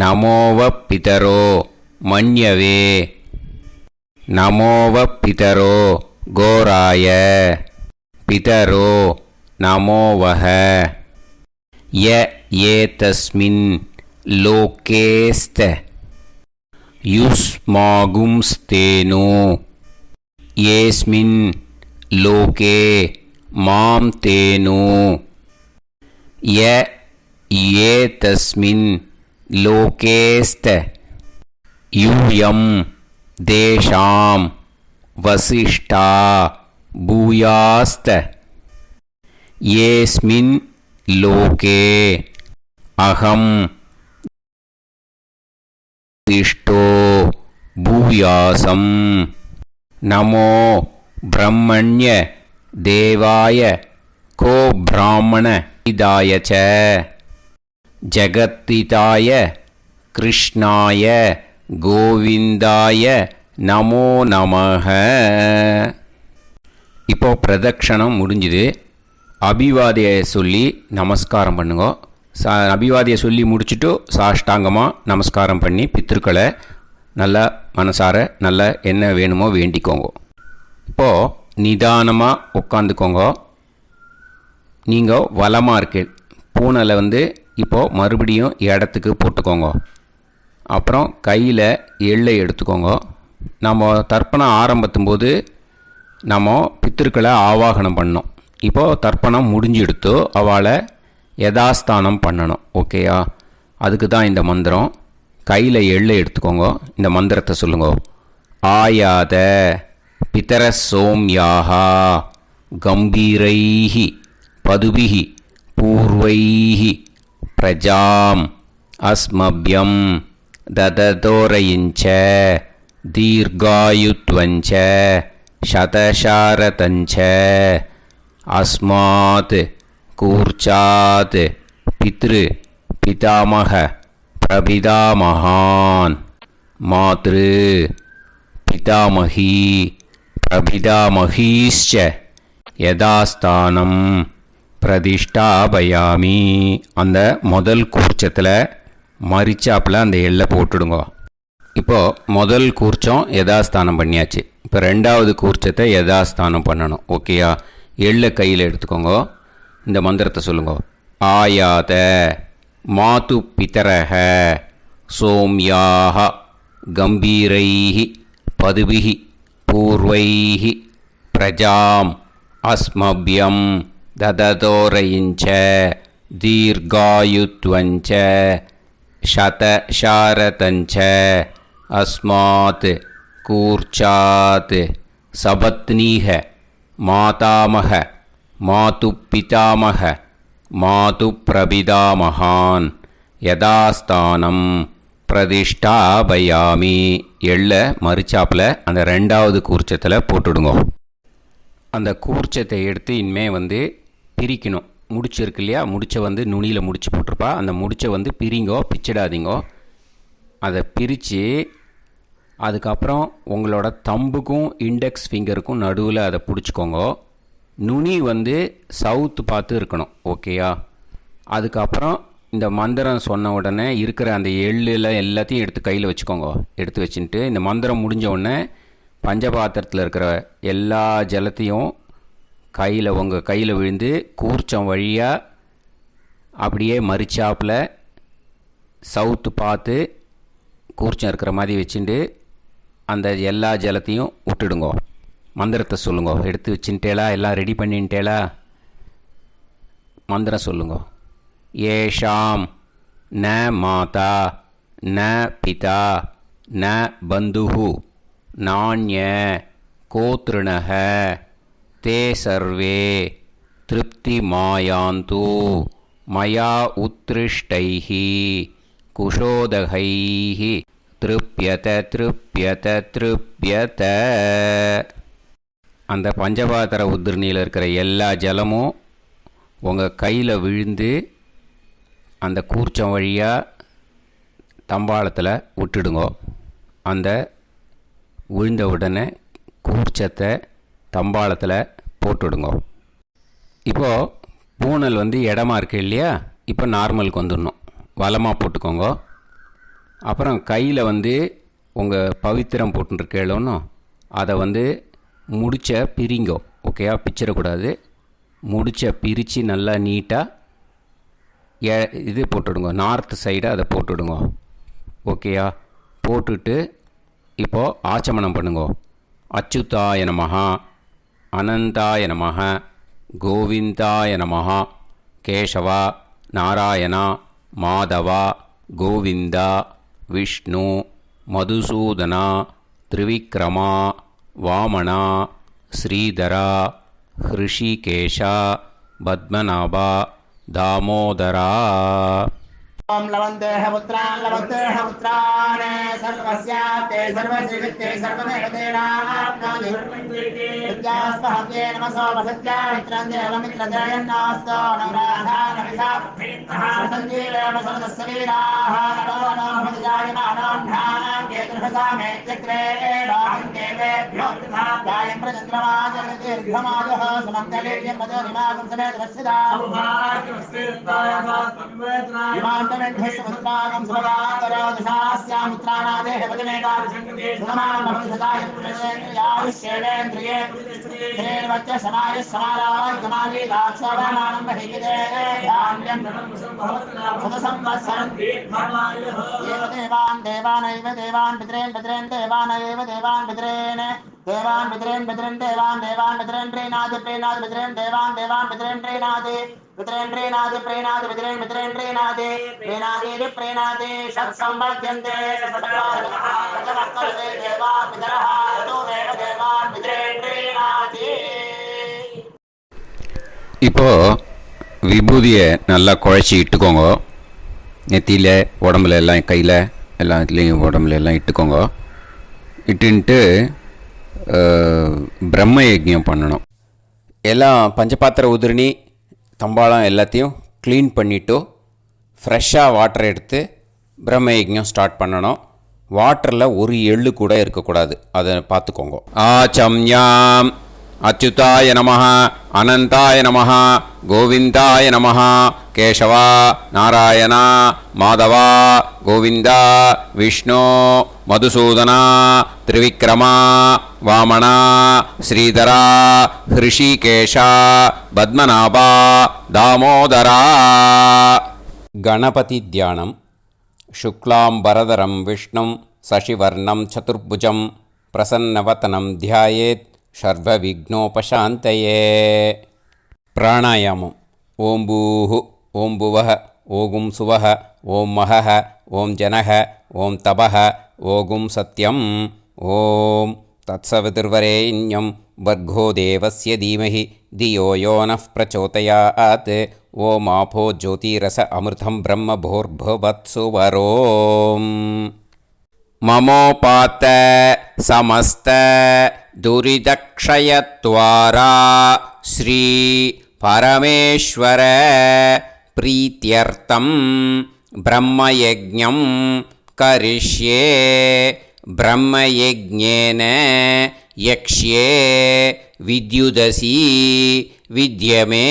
நமோவப்பிதரோ மன்யவே நமோவப்பிதரோ கோராய பிதரோ நமோவஹ. ய ஏதஸ்மின் லோகேஸ்த யுஸ்மாகும்ஸ்தேனோ ஏஸ்மின் லோகே மாம் தேனோ. ய ஏதஸ்மின் லோகேஸ்த யூயம் தேஷாம் வசிஷ்டா பூயாஸ்த ஏஸ்மின் லோகே அகம் வசிஷ்டோ பூயாசம். நமோ பிரம்மண்ய தேவாய கோ பிராமண இதாய ச ஜகத்திதாய கிருஷ்ணாய கோவிந்தாய நமோ நமஹ. இப்போ பிரதக்ஷணம் முடிஞ்சுது. அபிவாதியை சொல்லி நமஸ்காரம் பண்ணுங்க. அபிவாதியை சொல்லி முடிச்சுட்டு சாஷ்டாங்கமாக நமஸ்காரம் பண்ணி பித்திருக்களை நல்லா மனசார நல்லா என்ன வேணுமோ வேண்டிக்கோங்க. இப்போது நிதானமாக உட்காந்துக்கோங்க. நீங்கள் வலமாக இருக்கு பூனலை இப்போது மறுபடியும் இடத்துக்கு போட்டுக்கோங்க. அப்புறம் கையில் எள்ளை எடுத்துக்கோங்க. நம்ம தர்ப்பணம் ஆரம்பித்தும் போது நம்ம பித்திருக்களை ஆவாகனம் பண்ணோம். இப்போது தர்ப்பணம் முடிஞ்செடுத்து அவளை யதாஸ்தானம் பண்ணணும். ஓகேயா? அதுக்கு தான் இந்த மந்திரம். கையில் எள்ளை எடுத்துக்கோங்க. இந்த மந்திரத்தை சொல்லுங்க. ஆயாத பிதர சோம்யாஹா கம்பீரைஹி பதுபிஹி பூர்வைஹி பிரஜாம் அஸ்மப்யம் தததோரயிஞ்ச தீர்காயுத்வஞ்ச சதசாரதஞ்ச அஸ்மாத் கூர்ச்சாத் பித்ரு பிதாமக பிரபிதாமகான் மாத்ரு பிதாமகி பிரபிதாமகீஷ்ச யதாஸ்தானம் பிரதிஷ்டாபயாமி. அந்த முதல் கூர்ச்சத்தில் மரிச்சாப்பில் அந்த எள்ளை போட்டுடுங்க. இப்போது முதல் கூர்ச்சம் யதாஸ்தானம் பண்ணியாச்சு. இப்போ ரெண்டாவது கூர்ச்சத்தை யதாஸ்தானம் பண்ணணும். ஓகேயா? எள்ளை கையில் எடுத்துக்கோங்க. இந்த மந்திரத்தை சொல்லுங்க. ஆயாத மாது பிதரஹ சோம்யாக கம்பீரைஹி பதுபிஹி பூர்வைஹி பிரஜாம் அஸ்மப்யம் தததோரயிஞ்ச தீர்காயுத்வஞ்ச சதசாரதஞ்ச அஸ்மாத் கூர்ச்சாத் சபத்னீஹ மாதாமக மாது பிதாமக மாது பிரபிதாமகான் யதாஸ்தானம் பிரதிஷ்டாபயாமி. எள்ள மரிச்சாப்பில் அந்த ரெண்டாவது கூர்ச்சத்தில் போட்டுடுங்க. அந்த கூர்ச்சத்தை எடுத்து இனிமே பிரிக்கணும். முடிச்சிருக்கு இல்லையா? முடிச்சை நுனியில் முடிச்சு போட்டிருப்பா. அந்த முடிச்சை பிரிங்கோ, பிச்சிடாதீங்கோ. அதை பிரித்து அதுக்கப்புறம் உங்களோட தம்புக்கும் இண்டெக்ஸ் ஃபிங்கருக்கும் நடுவில் அதை பிடிச்சிக்கோங்க. நுனி சவுத்து பார்த்து இருக்கணும். ஓகேயா? அதுக்கப்புறம் இந்த மந்திரம் சொன்ன உடனே இருக்கிற அந்த எள்ளில் எல்லாத்தையும் எடுத்து கையில் வச்சுக்கோங்க. எடுத்து வச்சுட்டு இந்த மந்திரம் முடிஞ்ச உடனே பஞ்சபாத்திரத்தில் இருக்கிற எல்லா ஜலத்தையும் உங்கள் கையில் விழுந்து கூர்ச்சம் வழியாக அப்படியே மரிச்சாப்பில் சவுத்து பார்த்து கூர்ச்சம் இருக்கிற மாதிரி வச்சுட்டு அந்த எல்லா ஜலத்தையும் விட்டுடுங்க. மந்திரத்தை சொல்லுங்க. எடுத்து வச்சுட்டேலா? எல்லாம் ரெடி பண்ணிட்டேலா? மந்திரம் சொல்லுங்க. ஏஷாம் ந மாதா ந பிதா ந பந்துஹு நாண்ய கோத்ருணஹ தே சர்வே திருப்தி மாயாந்து மயா உத்ருஷ்டைஹி குஷோதகைஹி திருப்யத திருப்யத திருப்யத. அந்த பஞ்சபாத்திர உதிரணியில் இருக்கிற எல்லா ஜலமும் உங்கள் கையில் விழுந்து அந்த கூர்ச்சம் வழியாக தம்பாளத்தில் விட்டுடுங்கோ. அந்த விழுந்த உடனே கூர்ச்சத்தை தம்பாளத்தில் போட்டுடுங்கோ. இப்போது பூனல் இடமா இருக்கு இல்லையா, இப்போ நார்மலுக்கு வந்துடணும். வலமாக போட்டுக்கோங்க. அப்புறம் கையில் உங்கள் பவித்திரம் போட்டுருக்கேளோன்னு அதை முடிச்ச பிரிங்கோ. ஓகேயா, பிச்சிடக்கூடாது. முடிச்ச பிரித்து நல்லா நீட்டாக இது போட்டுடுங்க. நார்த் சைடு அதை போட்டுடுங்க. ஓகேயா, போட்டுட்டு இப்போது ஆச்சமனம் பண்ணுங்க. அச்சுதாய நமஹ, அனந்தாய நமஹ, கோவிந்தாய நமஹ, கேசவா, நாராயணா, மாதவா, கோவிந்தா, விஷ்ணு, மதுசூதனா, திரிவிக்ரமா, வாமனா, ஸ்ரீதரா, ஹிருஷிகேஷா, பத்மநாபா, தாமோதரா. ओम लवन्तेह पुत्रान् लवन्तेह पुत्रान् सर्वस्याप्ते सर्वसिद्धिते सर्वदेवतेनाप्नोति विद्यास्महते नमसो वसत्या मित्रं देवमित्रजयन्नास्तो नवराधानविषाभीतः सञ्जीवेम सर्वस्वीराः नमो नमः जायमानान्धानां केतुर्भसामे चक्रे राहं देवेभ्यो जायं प्रचन्द्रमाजगदीर्घमाजः समन्तलीर्यं मदोनिमागं समेत वस्यदा विमानमेध्यस्वत्रागं सुभगान्तरादशास्यामुत्रानादेह पतिमेकादशङ्कृते सुधमानभविषदाय पुरुषेन्द्रियायुष्येवेन्द्रिये धेर्वच्च समायः समाराय समाली दाक्षाभामानं बहिगिदे धान्यं सुतसंवत्सरं एव देवान् देवान् पितरेन् देवानैव देवान् पितरेन् देवान् पितरेन् देवान् पितरेन् प्रीणाति पितरेन् देवान् पितरेन् प्रीणाति पितरेन् प्रीणाति पितरेन् प्रीणाति षट्संवर्ध्यन्ते षट्वर्तते देवा पितरः ततोदेव देवान् पितरेन् प्रीणाति. இப்போ விபூதியை நல்லா குழச்சி இட்டுக்கோங்க. நெத்தியில், உடம்புல எல்லாம், கையில் எல்லாம் இதுலேயும் உடம்புல எல்லாம் இட்டுக்கோங்க. இட்டுன்ட்டு பிரம்ம யஜ்ஞம் பண்ணணும். எல்லாம் பஞ்சபாத்திர உதிரணி தம்பாளம் எல்லாத்தையும் க்ளீன் பண்ணிவிட்டு ஃப்ரெஷ்ஷாக வாட்டர் எடுத்து பிரம்ம யஜ்ஞம் ஸ்டார்ட் பண்ணணும். வாட்டரில் ஒரு எள்ளு கூட இருக்கக்கூடாது, அதை பார்த்துக்கோங்க. ஆச்சம்யாம் அச்சுதாய நமஹ, அனந்தாய நமஹ, கோவிந்தாய நமஹ, கேசவா, நாராயணா, மாதவா, கோவிந்தா, விஷ்ணு, மதுசூதனா, திரிவிக்ரமா, வாமனா, ஸ்ரீதரா, ஹிருஷிகேஷா, பத்மநாபா, தாமோதரா. கணபதி தியானம். சுக்லாம்பரதரம் விஷ்ணும் சசிவர்ணம் சதுர்புஜம் பிரசன்னவதனம் தியாயேத் சர்வவிக்னோபசாந்தயே. பிராணாயாமம். ஓம் பூஹு, ஓம் புவஹ, ஓகும் சுவஹ, ஓம் மஹஹ, ஓம் ஜனஹ, ஓம் தபஹ, ஓகும் சத்யம். ஓம் தத்சவிதுர்வரேண்யம் வர்கோ தேவஸ்ய தீமஹி தியோ யோ நः பிரச்சோதயாத். ஓம் ஆபோ ஜோதிரச அமிர்தம் பிரம்ம போர்பவத்சு வரோம். மமோபாத்த சமஸ்த துரிதக்ஷயத்வாரா ஸ்ரீ பரமேஸ்வர பிரீத்யர்த்தம் பிரம்மயஜ்ஞம் கரிஷ்யே. பிரம்மயஜ்ஞேன யக்ஷ்யே வித்யுதசி வித்யமே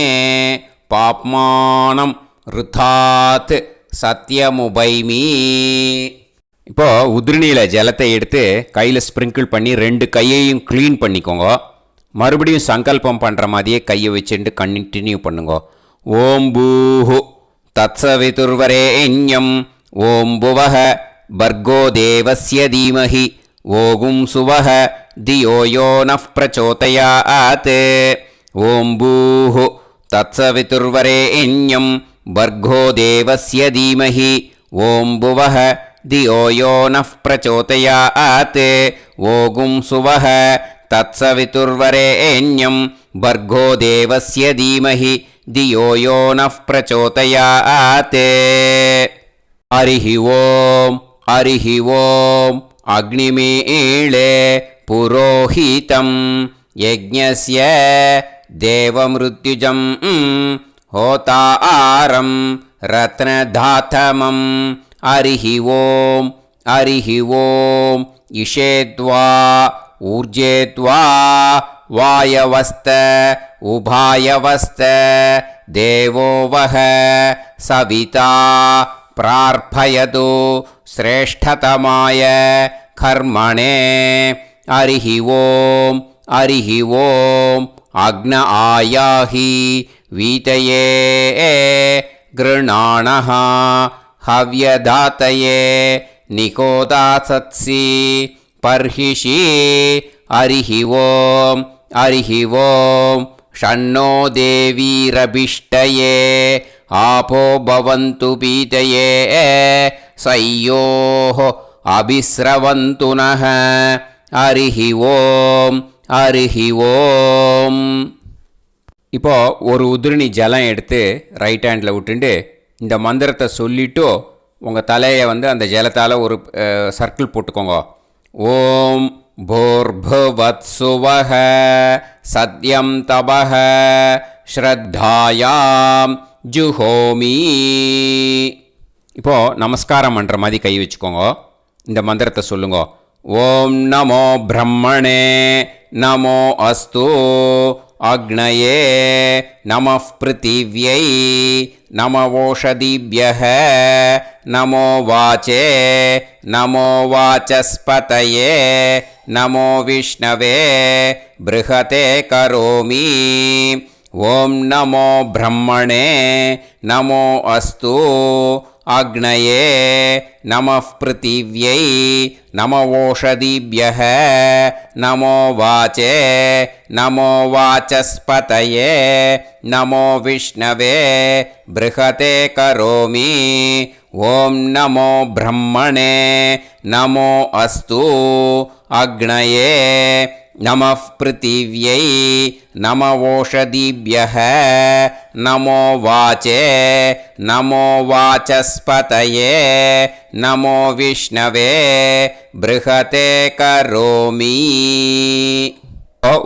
பாப்மானம் ருதாத் சத்யமுபைமி. இப்போது உதிரணியில் ஜலத்தை எடுத்து கையில் ஸ்ப்ரிங்கிள் பண்ணி 2 கையையும் க்ளீன் பண்ணிக்கோங்க. மறுபடியும் சங்கல்பம் பண்ணுற மாதிரியே கையை வச்சுட்டு கண்டினியூ பண்ணுங்க. ஓம் பூஹு தத்சவிதுர்வரேண்யம் ஓம் புவஹ பர்கோ தேவஸ்ய தீமஹி ஓகும் சுவஹ தியோ யோ நः பிரச்சோதயாத். ஓம் பூஹு தத்சவிதுர்வரேண்யம் பர்கோ தேவஸ்ய தீமஹி ஓம் புவஹ தியோ யோ நः பிரச்சோதயாத். ஓகும் சுவஹ தத்சவிதுர்வரேண்யம் பர்கோ தேவஸ்ய தீமஹி தியோ யோ நः பிரச்சோதயாத். ஹரிஹி ஓம் அரிஹி ஓம் அக்னிமீளே புரோஹிதம் யஜ்ஞஸ்ய தேவமிருத்யுஜம் ஹோதாரம் ரத்னதாத்தமம் அரிஹி ஓம் இஷேத்வா ஊர்ஜேத்வா வாயவஸ்த உபாயவஸ்த தேவோவஹ சவிதா பிரார்ப்பயது ஸ்ரேஷ்டதமாய கர்மணே அரிஹி ஓம் அக்ன ஆயாஹி வீதயே கிருணாணஹ ஹவ்யதாத்தயே நிகோதாசத்சி பர்ஹிஷி அரிஹி ஓம் ஷண்ணோ தேவீரபிஷ்டயே ஆபோ பவந்து பீதயே சய்யோஹ அபிஸ்ரவந்து நஹ அரிஹி ஓம். இப்போ ஒரு உதிரணி ஜலம் எடுத்து ரைட் ஹேண்டில் விட்டுண்டு இந்த மந்திரத்தை சொல்லிவிட்டு உங்கள் தலையை வந்து அந்த ஜலத்தால் ஒரு சர்க்கிள் போட்டுக்கோங்க. ஓம் भूर्भुवत्सुवः सत्यं तपः ஸ்ரத்தாயாம் ஜுஹோமி. இப்போது நமஸ்காரம் பண்ணுற மாதிரி கை வச்சுக்கோங்க. இந்த மந்திரத்தை சொல்லுங்க. ஓம் நமோ பிரம்மணே நமோ அஸ்து அக்னயே நமः பிருத்திவ்யை நமவோஷதிभ्यः நமோ வாச்சே நமோ வாசஸ்பதயே நமோ விஷ்ணவே ப்ருஹதே கரோமி. ஓம் நமோ பிரம்மணே நமோ அஸ்து அக்னயே நமः பிருத்திவ்யை நமவோஷதிभ्यः நமோ வாச்சே நமோ வாசஸ்பதயே நமோ விஷ்ணவே ப்ருஹதே கரோமி. ஓம் நமோ பிரம்மணே நமோ அஸ்து அக்னயே நமः பிருத்திவ்யை நமவோஷதிभ्यः நமோ வாச்சே நமோ வாசஸ்பதயே நமோ விஷ்ணவே ப்ருஹதே கரோமி.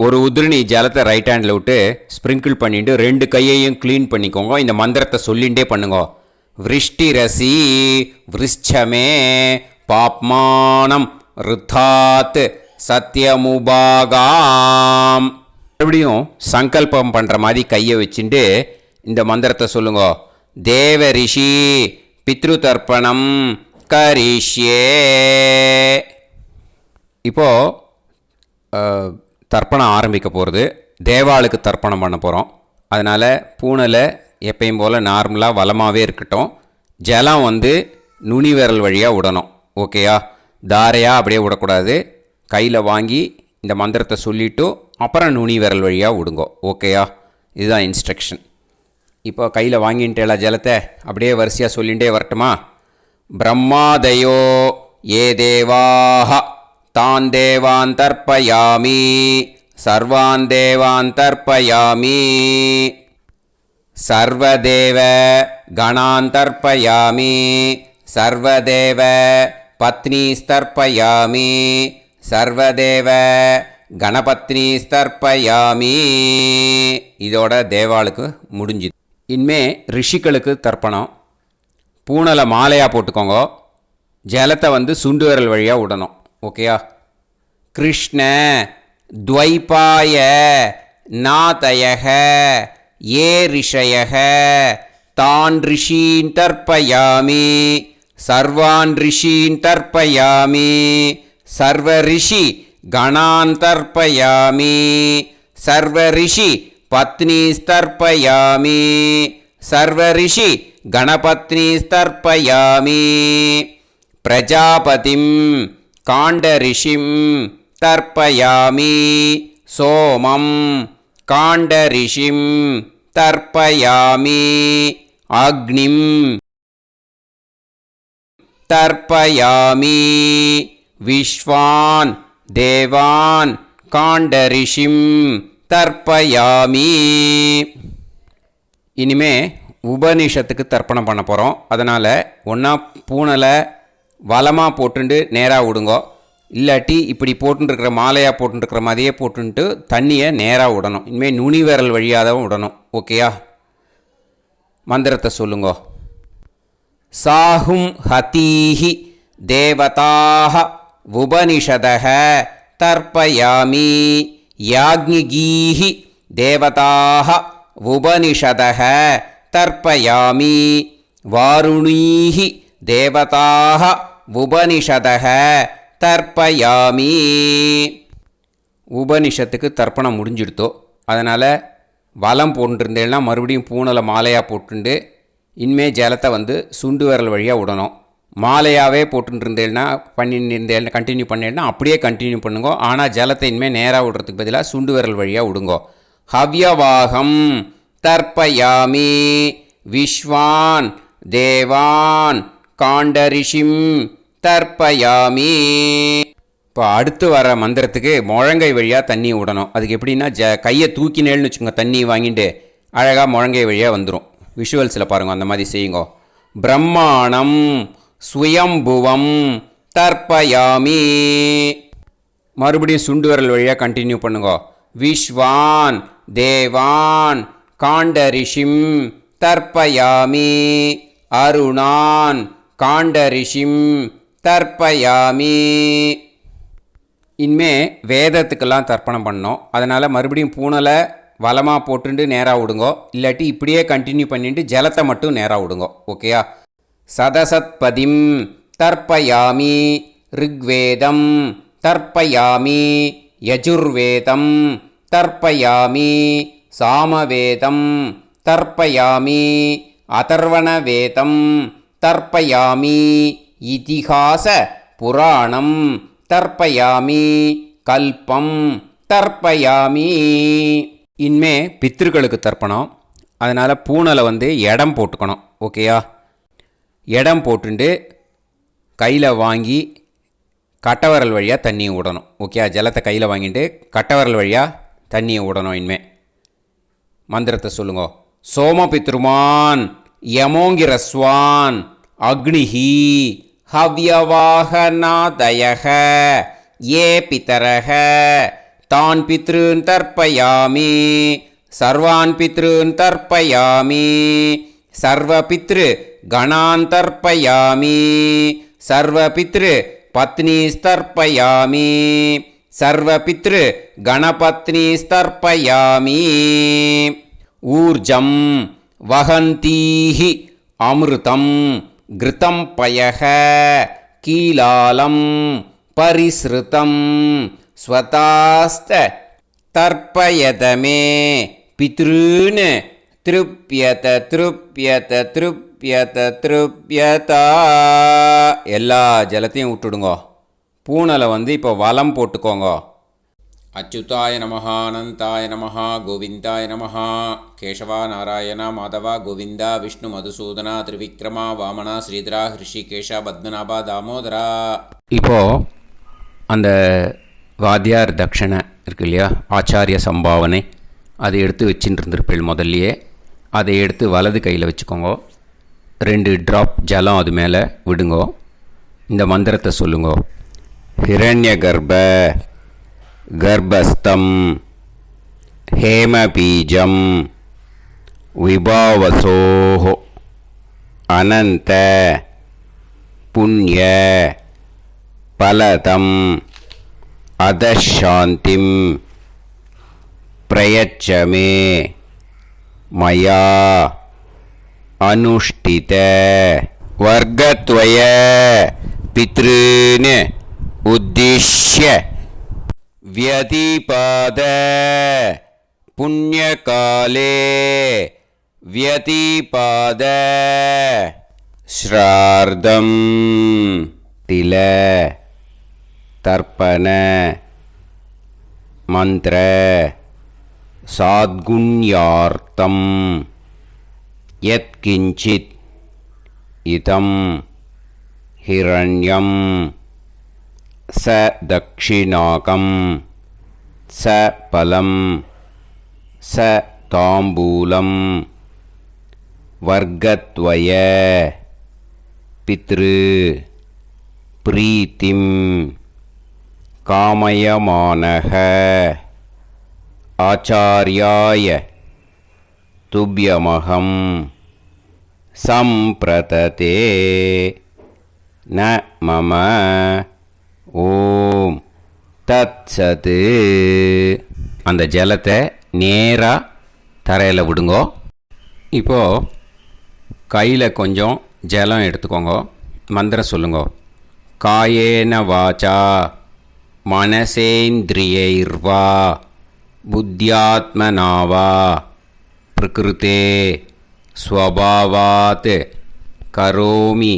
ஒரு உதிரணி ஜலத்தை ரைட் ஹேண்டில் விட்டு ஸ்ப்ரிங்கிள் பண்ணிட்டு ரெண்டு கையையும் க்ளீன் பண்ணிக்கோங்க. இந்த மந்திரத்தை சொல்லிகிட்டே பண்ணுங்க. விருஷ்டிரசி விருஷ்சமே பாப்மானம் ருத்தாத் சத்யமுபாகாம். மறுபடியும் சங்கல்பம் பண்ணுற மாதிரி கையை வச்சுட்டு இந்த மந்திரத்தை சொல்லுங்க. தேவ ரிஷி பித்ரு தர்ப்பணம் கரிஷ்யே. இப்போது தர்ப்பணம் ஆரம்பிக்க போகிறது. தேவாளுக்கு தர்ப்பணம் பண்ண போகிறோம். அதனால் பூனலை எப்பயும் போல் நார்மலாக வளமாகவே இருக்கட்டும். ஜலம் வந்து நுனி விரல் வழியாக விடணும். ஓகேயா? தாரையாக அப்படியே விடக்கூடாது. கையில் வாங்கி இந்த மந்திரத்தை சொல்லிவிட்டு அப்புறம் நுனி விரல் வழியாக விடுங்கோ. ஓகேயா? இதுதான் இன்ஸ்ட்ரக்ஷன். இப்போ கையில் வாங்கின்ட்டேல ஜலத்தை அப்படியே வரிசையாக சொல்லிகிட்டே வரட்டுமா? பிரம்மாதயோ ஏ தேவாஹ தான் தேவான் தர்ப்பயாமி சர்வான் தேவான் தர்ப்பயாமி சர்வதேவ கணான் தர்ப்பயாமி சர்வதேவ பத்னீஸ்தர்ப்பயாமி சர்வதேவ கணபத்னி ஸ்தர்ப்பயாமி. இதோட தேவாளுக்கு முடிஞ்சுது. இனிமே ரிஷிகளுக்கு தர்ப்பணம். பூனலை மாலையாக போட்டுக்கோங்க. ஜலத்தை வந்து சுண்டு விரல் வழியாக விடணும். ஓகேயா? கிருஷ்ண துவைபாய நாதயக ஏ ரிஷயக தான் ரிஷீன் தர்ப்பயாமி சர்வான் ரிஷீன் தர்ப்பயாமி சர்வ ரிஷி கணான் தர்ப்பயாமி சர்வ ரிஷி பத்னீஸ்தர்ப்பயாமி சர்வ ரிஷி கணபத்னீஸ்தர்ப்பயாமி பிரஜாபதிம் காண்டரிஷிம் தர்ப்பயாமி சோமம் காண்டரிஷிம் தர்ப்பயாமி அக்னிம் தர்ப்பயாமி விஸ்வான் தேவான் காண்டரிஷிம் தர்ப்பயாமி. இனிமே உபனிஷத்துக்கு தர்ப்பணம் பண்ண போகிறோம். அதனால் ஒன்றா பூனலை வலமாக போட்டுண்டு நேராக விடுங்கோ. இல்லாட்டி இப்படி போட்டுருக்கிற மாலையாக போட்டுருக்கிற மாதிரியே போட்டுன்ட்டு தண்ணியை நேராக விடணும். இனிமேல் நுனி விரல் வழியாக தான் விடணும். ஓகேயா? மந்திரத்தை சொல்லுங்கோ. சாஹும் ஹதீஹி தேவதாக உபனிஷதக தர்ப்பயாமி யாக்ஞிகீஹி தேவதாக உபனிஷதக தர்ப்பயாமி வாருணீஹி தேவதாக உபனிஷதக தர்ப்பயாமி. உபனிஷத்துக்கு தர்ப்பணம் முடிஞ்சிடுத்தோ, அதனால் வலம் போட்டுருந்தேன்னா மறுபடியும் பூனலை மாலையாக போட்டுண்டு இனிமே ஜலத்தை சுண்டு விரல் வழியாக விடணும். மாலையாகவே போட்டுருந்தேன்னா பண்ணியிருந்தேன் கண்டினியூ பண்ணேன்னா அப்படியே கண்டினியூ பண்ணுங்கோ. ஆனால் ஜலத்தை இனிமேல் நேராக விடுறதுக்கு பதிலாக சுண்டு விரல் வழியாக விடுங்கோ. ஹவ்யவாகம் தர்ப்பயாமி விஸ்வான் தேவான் காண்டரிஷிம் தர்ப்பயாமி. இப்போ அடுத்து வர மந்திரத்துக்கு முழங்கை வழியாக தண்ணி விடணும். அதுக்கு எப்படின்னா கையை தூக்கினேன்னு வச்சுக்கோங்க, தண்ணி வாங்கிட்டு அழகாக முழங்கை வழியாக வந்துடும். விஷுவல்ஸில் பாருங்கள், அந்த மாதிரி செய்யுங்கோ. பிரம்மாணம் சுயம்புவம் தர்ப்பயாமி. மறுபடியும் சுண்டு விரல் வழியாக கண்டினியூ பண்ணுங்கோ. விஸ்வான் தேவான் காண்டரிஷிம் தர்ப்பயாமி அருணான் காண்டரிஷிம் தர்ப்பயாமி. இனிமே வேதத்துக்கெல்லாம் தர்ப்பணம் பண்ணோம். அதனால் மறுபடியும் பூனலை வலமாக போட்டுட்டு நேராக விடுங்கோ. இல்லாட்டி இப்படியே கண்டினியூ பண்ணிட்டு ஜலத்தை மட்டும் நேராக விடுங்கோ. ஓகேயா? சதசத்பதிம் தர்ப்பயாமி ரிக்வேதம் தர்ப்பயாமி யஜுர்வேதம் தர்ப்பயாமி சாமவேதம் தர்ப்பயாமி அதர்வணவேதம் தர்ப்பயாமி இதிகாச புராணம் தர்ப்பயாமி கல்பம் தர்ப்பயாமி. இனிமே பித்ருக்களுக்கு தர்ப்பணம். அதனால் பூனலை இடம் போட்டுக்கணும். ஓகேயா? இடம் போட்டுண்டு கையில் வாங்கி கட்டவரல் வழியாக தண்ணியை விடணும். ஓகேயா? ஜலத்தை கையில் வாங்கிட்டு கட்டவரல் வழியாக தண்ணியை விடணும். இனிமே மந்திரத்தை சொல்லுங்க. சோமபித்ருமான் யமோங்கிரஸ்வான் அக்னிஹி ஹவ்யவாகநாதயக ஏ பிதரக தான் பித்ருன் தர்ப்பயாமி சர்வான் பித்ருன் தர்ப்பயாமி சர்வபித்ரு கணான் தர்ப்பயாமி சர்வபித்ரு பத்னிஸ்தர்ப்பயாமி சர்வபித்ரு கணபத்னிஸ்தர்ப்பயாமி. ஊர்ஜம் வஹந்தீஹி அமிர்தம் கிருதம் பயக கீலாலம் பரிஸ்ருதம் ஸ்வதாஸ்த தர்ப்பயதமே பித்ருன் திருப்யத திருப்யத திருப்யத திருப்யதா. எல்லா ஜலத்தையும் விட்டுடுங்கோ. பூனலை இப்போ வலம் போட்டுக்கோங்க. அச்சுதாய நமஹா அனந்தாய நமஹா கோவிந்தாய நமஹா கேசவா நாராயணா மாதவா கோவிந்தா விஷ்ணு மதுசூதனா திரிவிக்ரமா வாமனா ஸ்ரீதரா ஹிருஷிகேஷா பத்மநாபா தாமோதரா. இப்போது அந்த வாத்தியார் தட்சணை இருக்கு இல்லையா, ஆச்சாரிய சம்பாவனை, அதை எடுத்து வச்சுட்டு இருந்திருப்பேள். முதல்லையே அதை எடுத்து வலது கையில் வச்சுக்கோங்க. 2 ட்ராப் ஜலம் அது மேலே விடுங்கோ. இந்த மந்திரத்தை சொல்லுங்கோ. ஹிரண்ய கர்ப்ப கர்ப்பஸ்தம் ஹேமபீஜம் விபாவசோஹ அனந்த புண்ணிய பலதம் அதசாந்திம் பிரயச்சமே மயா அனுஷ்டித வர்க்கத்வய பித்ருன் உத்திஷ்ய व्यतिपाद पुण्यकाले व्यतिपाद श्रार्धं तिल तर्पण मंत्र साद्गुण्यार्थं यत्किंचित् इदं हिरण्यं स दक्षिणाकं स फलं स ताम्बूलं वर्गत्वय पितृ பிரீத்திம் காமயமானக ஆச்சார்யாய துப்யமகம் சம்பிரததே ந மம ஓம் தத்சது. அந்த ஜலத்தை நேராக தரையில் விடுங்கோ. இப்போது கையில் கொஞ்சம் ஜலம் எடுத்துக்கோங்க. மந்திரம் சொல்லுங்க. காயேன வாச்சா மனசேந்திரியைர்வா புத்தியாத்மனாவா பிரகிருதே ஸ்வபாவாத் கரோமி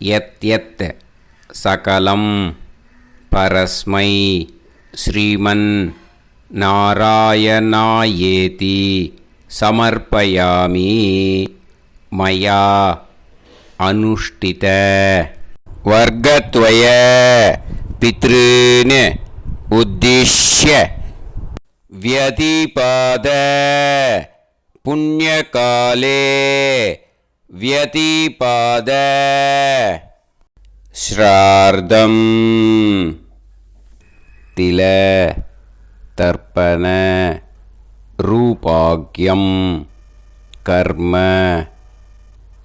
யத் யத் சகலம் பரஸ்மை ஸ்ரீமன் நாராயணாயேதி சமர்ப்பயாமி மயா அனுஷ்டித வர்க்கத்வய பித்ருன் உத்திஷ்ய வியதிபாத புண்ணியகாலே வியதிபாத ஸ்ரார்த்தம் தில தர்ப்பண ரூபாக்யம் கர்ம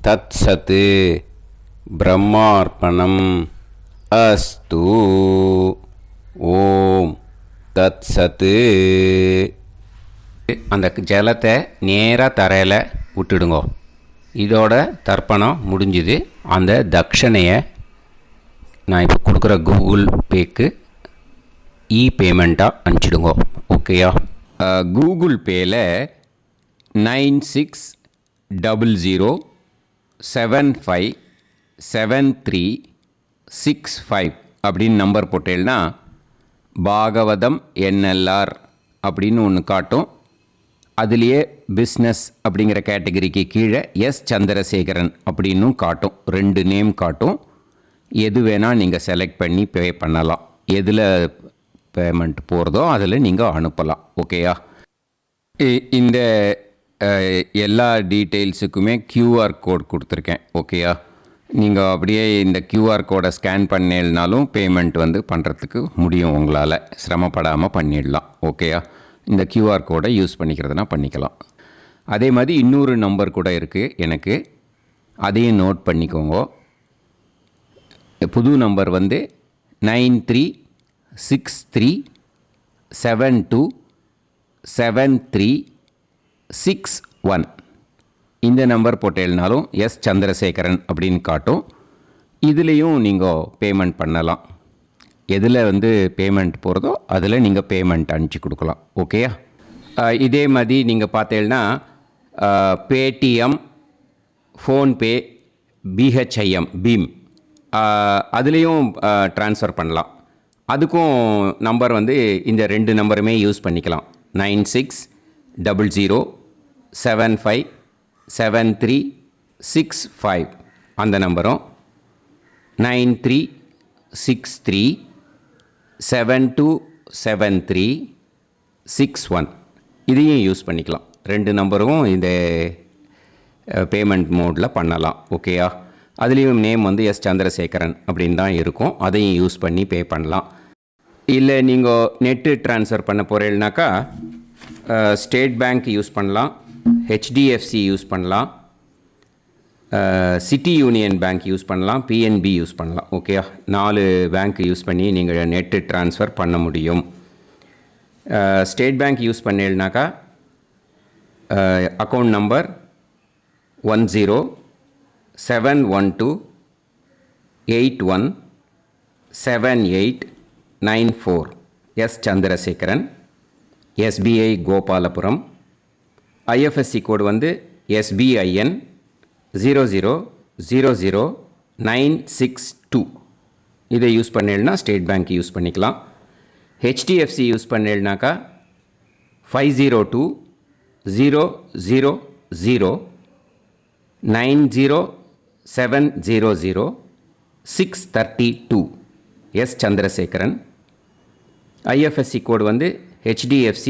தத்சத் பிரம்மார்ப்பணம் அஸ்து. ஓம் தத்சத். அந்த ஜலத்தை நேராக தரையில் விட்டுடுங்கோ. இதோட தர்ப்பணம் முடிஞ்சுது. அந்த தட்சணையை நான் இப்போ கொடுக்குற கூகுள் பேக்கு பேமெண்ட்டாக அனுப்பிச்சிடுங்கோ. ஓகேயா? கூகுள் பேயில் 9600757365 அப்படின்னு நம்பர் போட்டேன்னா பாகவதம் என்எல்ஆர் அப்படின்னு ஒன்று காட்டும். அதுலேயே பிஸ்னஸ் அப்படிங்கிற கேட்டகரிக்கு கீழே எஸ் சந்திரசேகரன் அப்படின்னும் காட்டும். 2 நேம் காட்டும். எது வேணால் நீங்கள் செலக்ட் பண்ணி பே பண்ணலாம். எதில் பேமெண்ட் போகிறதோ அதில் நீங்கள் அனுப்பலாம். ஓகேயா? இந்த எல்லா டீட்டெயில்ஸுக்குமே கியூஆர் கோட் கொடுத்துருக்கேன். ஓகேயா? நீங்கள் அப்படியே இந்த கியூஆர் கோடை ஸ்கேன் பண்ணினாலும் பேமெண்ட் பண்ணுறதுக்கு முடியும். உங்களால் சிரமப்படாமல் பண்ணிடலாம். ஓகேயா? இந்த கியூஆர் கோடை யூஸ் பண்ணிக்கிறதுனா பண்ணிக்கலாம். அதே மாதிரி இன்னொரு நம்பர் கூட இருக்குது எனக்கு. அதையும் நோட் பண்ணிக்கோங்க. புது நம்பர் 9363727361. இந்த நம்பர் போட்டேல்னாலும் எஸ் சந்திரசேகரன் அப்படின்னு காட்டும். இதுலேயும் நீங்கள் பேமெண்ட் பண்ணலாம். எதில் பேமெண்ட் போகிறதோ அதில் நீங்கள் பேமெண்ட் அனுப்பிச்சி கொடுக்கலாம். ஓகேயா? இதே மாதிரி நீங்கள் பார்த்தேன்னா பேடிஎம், ஃபோன்பே, பிஹெச்ஐஎம் பீம் அதுலேயும் ட்ரான்ஸ்ஃபர் பண்ணலாம். அதுக்கும் நம்பர் இந்த 2 நம்பருமே யூஸ் பண்ணிக்கலாம். 9600757365 அந்த நம்பரும் 9363727361 இதையும் யூஸ் பண்ணிக்கலாம். 2 நம்பரும் இந்த பேமெண்ட் மோடில் பண்ணலாம். ஓகேயா? அதுலேயும் நேம் எஸ் சந்திரசேகரன் அப்படின்னு தான் இருக்கும். அதையும் யூஸ் பண்ணி பே பண்ணலாம். இல்லை நீங்கள் நெட்டு ட்ரான்ஸ்ஃபர் பண்ண போகிறீங்கனாக்கா ஸ்டேட் பேங்க் யூஸ் பண்ணலாம், ஹெச்டிஎஃப்சி யூஸ் பண்ணலாம், சிட்டி யூனியன் பேங்க் யூஸ் பண்ணலாம், பிஎன்பி யூஸ் பண்ணலாம். ஓகேயா? 4 பேங்க் யூஸ் பண்ணி நீங்கள் நெட்டு ட்ரான்ஸ்ஃபர் பண்ண முடியும். ஸ்டேட் பேங்க் யூஸ் பண்ணீங்கனாக்கா account number 1071281789 S Chandrasekaran, SBI Gopalapuram. IFSC code SBIN 0000962. இதை யூஸ் பண்ணேன்னா ஸ்டேட் பேங்க் யூஸ் பண்ணிக்கலாம். ஹெச்டிஎஃப்சி யூஸ் பண்ணேன்னாக்கா 5020090700 S Chandrasekaran. IFSC code HDFC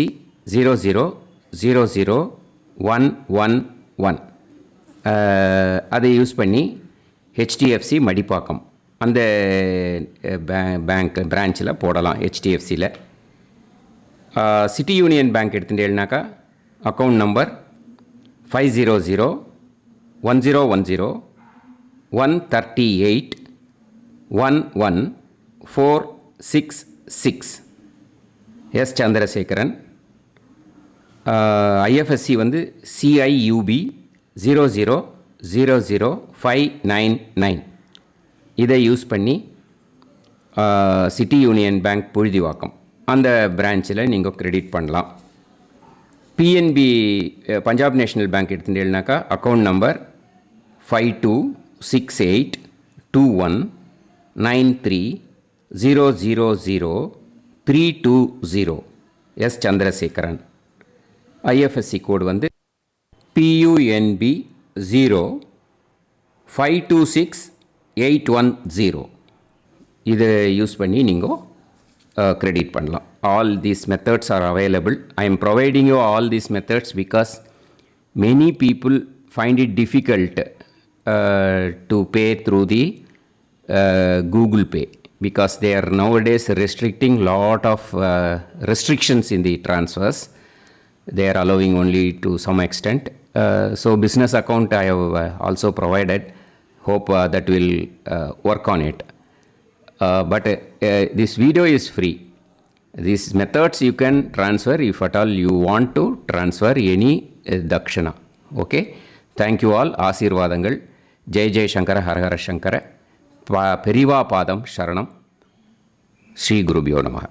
0000111. அதை யூஸ் பண்ணி HDFC மடிப்பாக்கம் அந்த பேங்க் பிரான்ச்சில் போடலாம். ஹெச்டிஎஃப்சியில் சிட்டி யூனியன் பேங்க் எடுத்துட்டேன்னாக்கா account number 50010181146 S Chandrasekaran. IFSC வந்து CIUB 0000599. இதை யூஸ் பண்ணி சிட்டி யூனியன் பேங்க் புழுதிவாக்கம் அந்த பிரான்ச்சில் நீங்கள் கிரெடிட் பண்ணலாம். பிஎன்பி பஞ்சாப் நேஷ்னல் பேங்க் எடுத்துட்டேன்னாக்கா account number 52682193000320 S Chandrasekaran. IFSC code வந்து PUNB 0526810. இதை யூஸ் பண்ணி நீங்கள் கிரெடிட் பண்ணலாம். All these methods are available. I am providing you all these methods because many people find it difficult to pay through the Google Pay because they are nowadays restricting lot of restrictions in the transfers. They are allowing only to some extent. So business account I have also provided. Hope that will work on it. But this video is free. These methods you can transfer if at all you want to transfer any dakshana. Okay. Thank you all. ஆசீர்வாதங்கள். ஜெய் ஜெய் சங்கர ஹரஹர சங்கர. பெரிவா பாதம் சரணம். ஸ்ரீ குருபியோ நமஹ.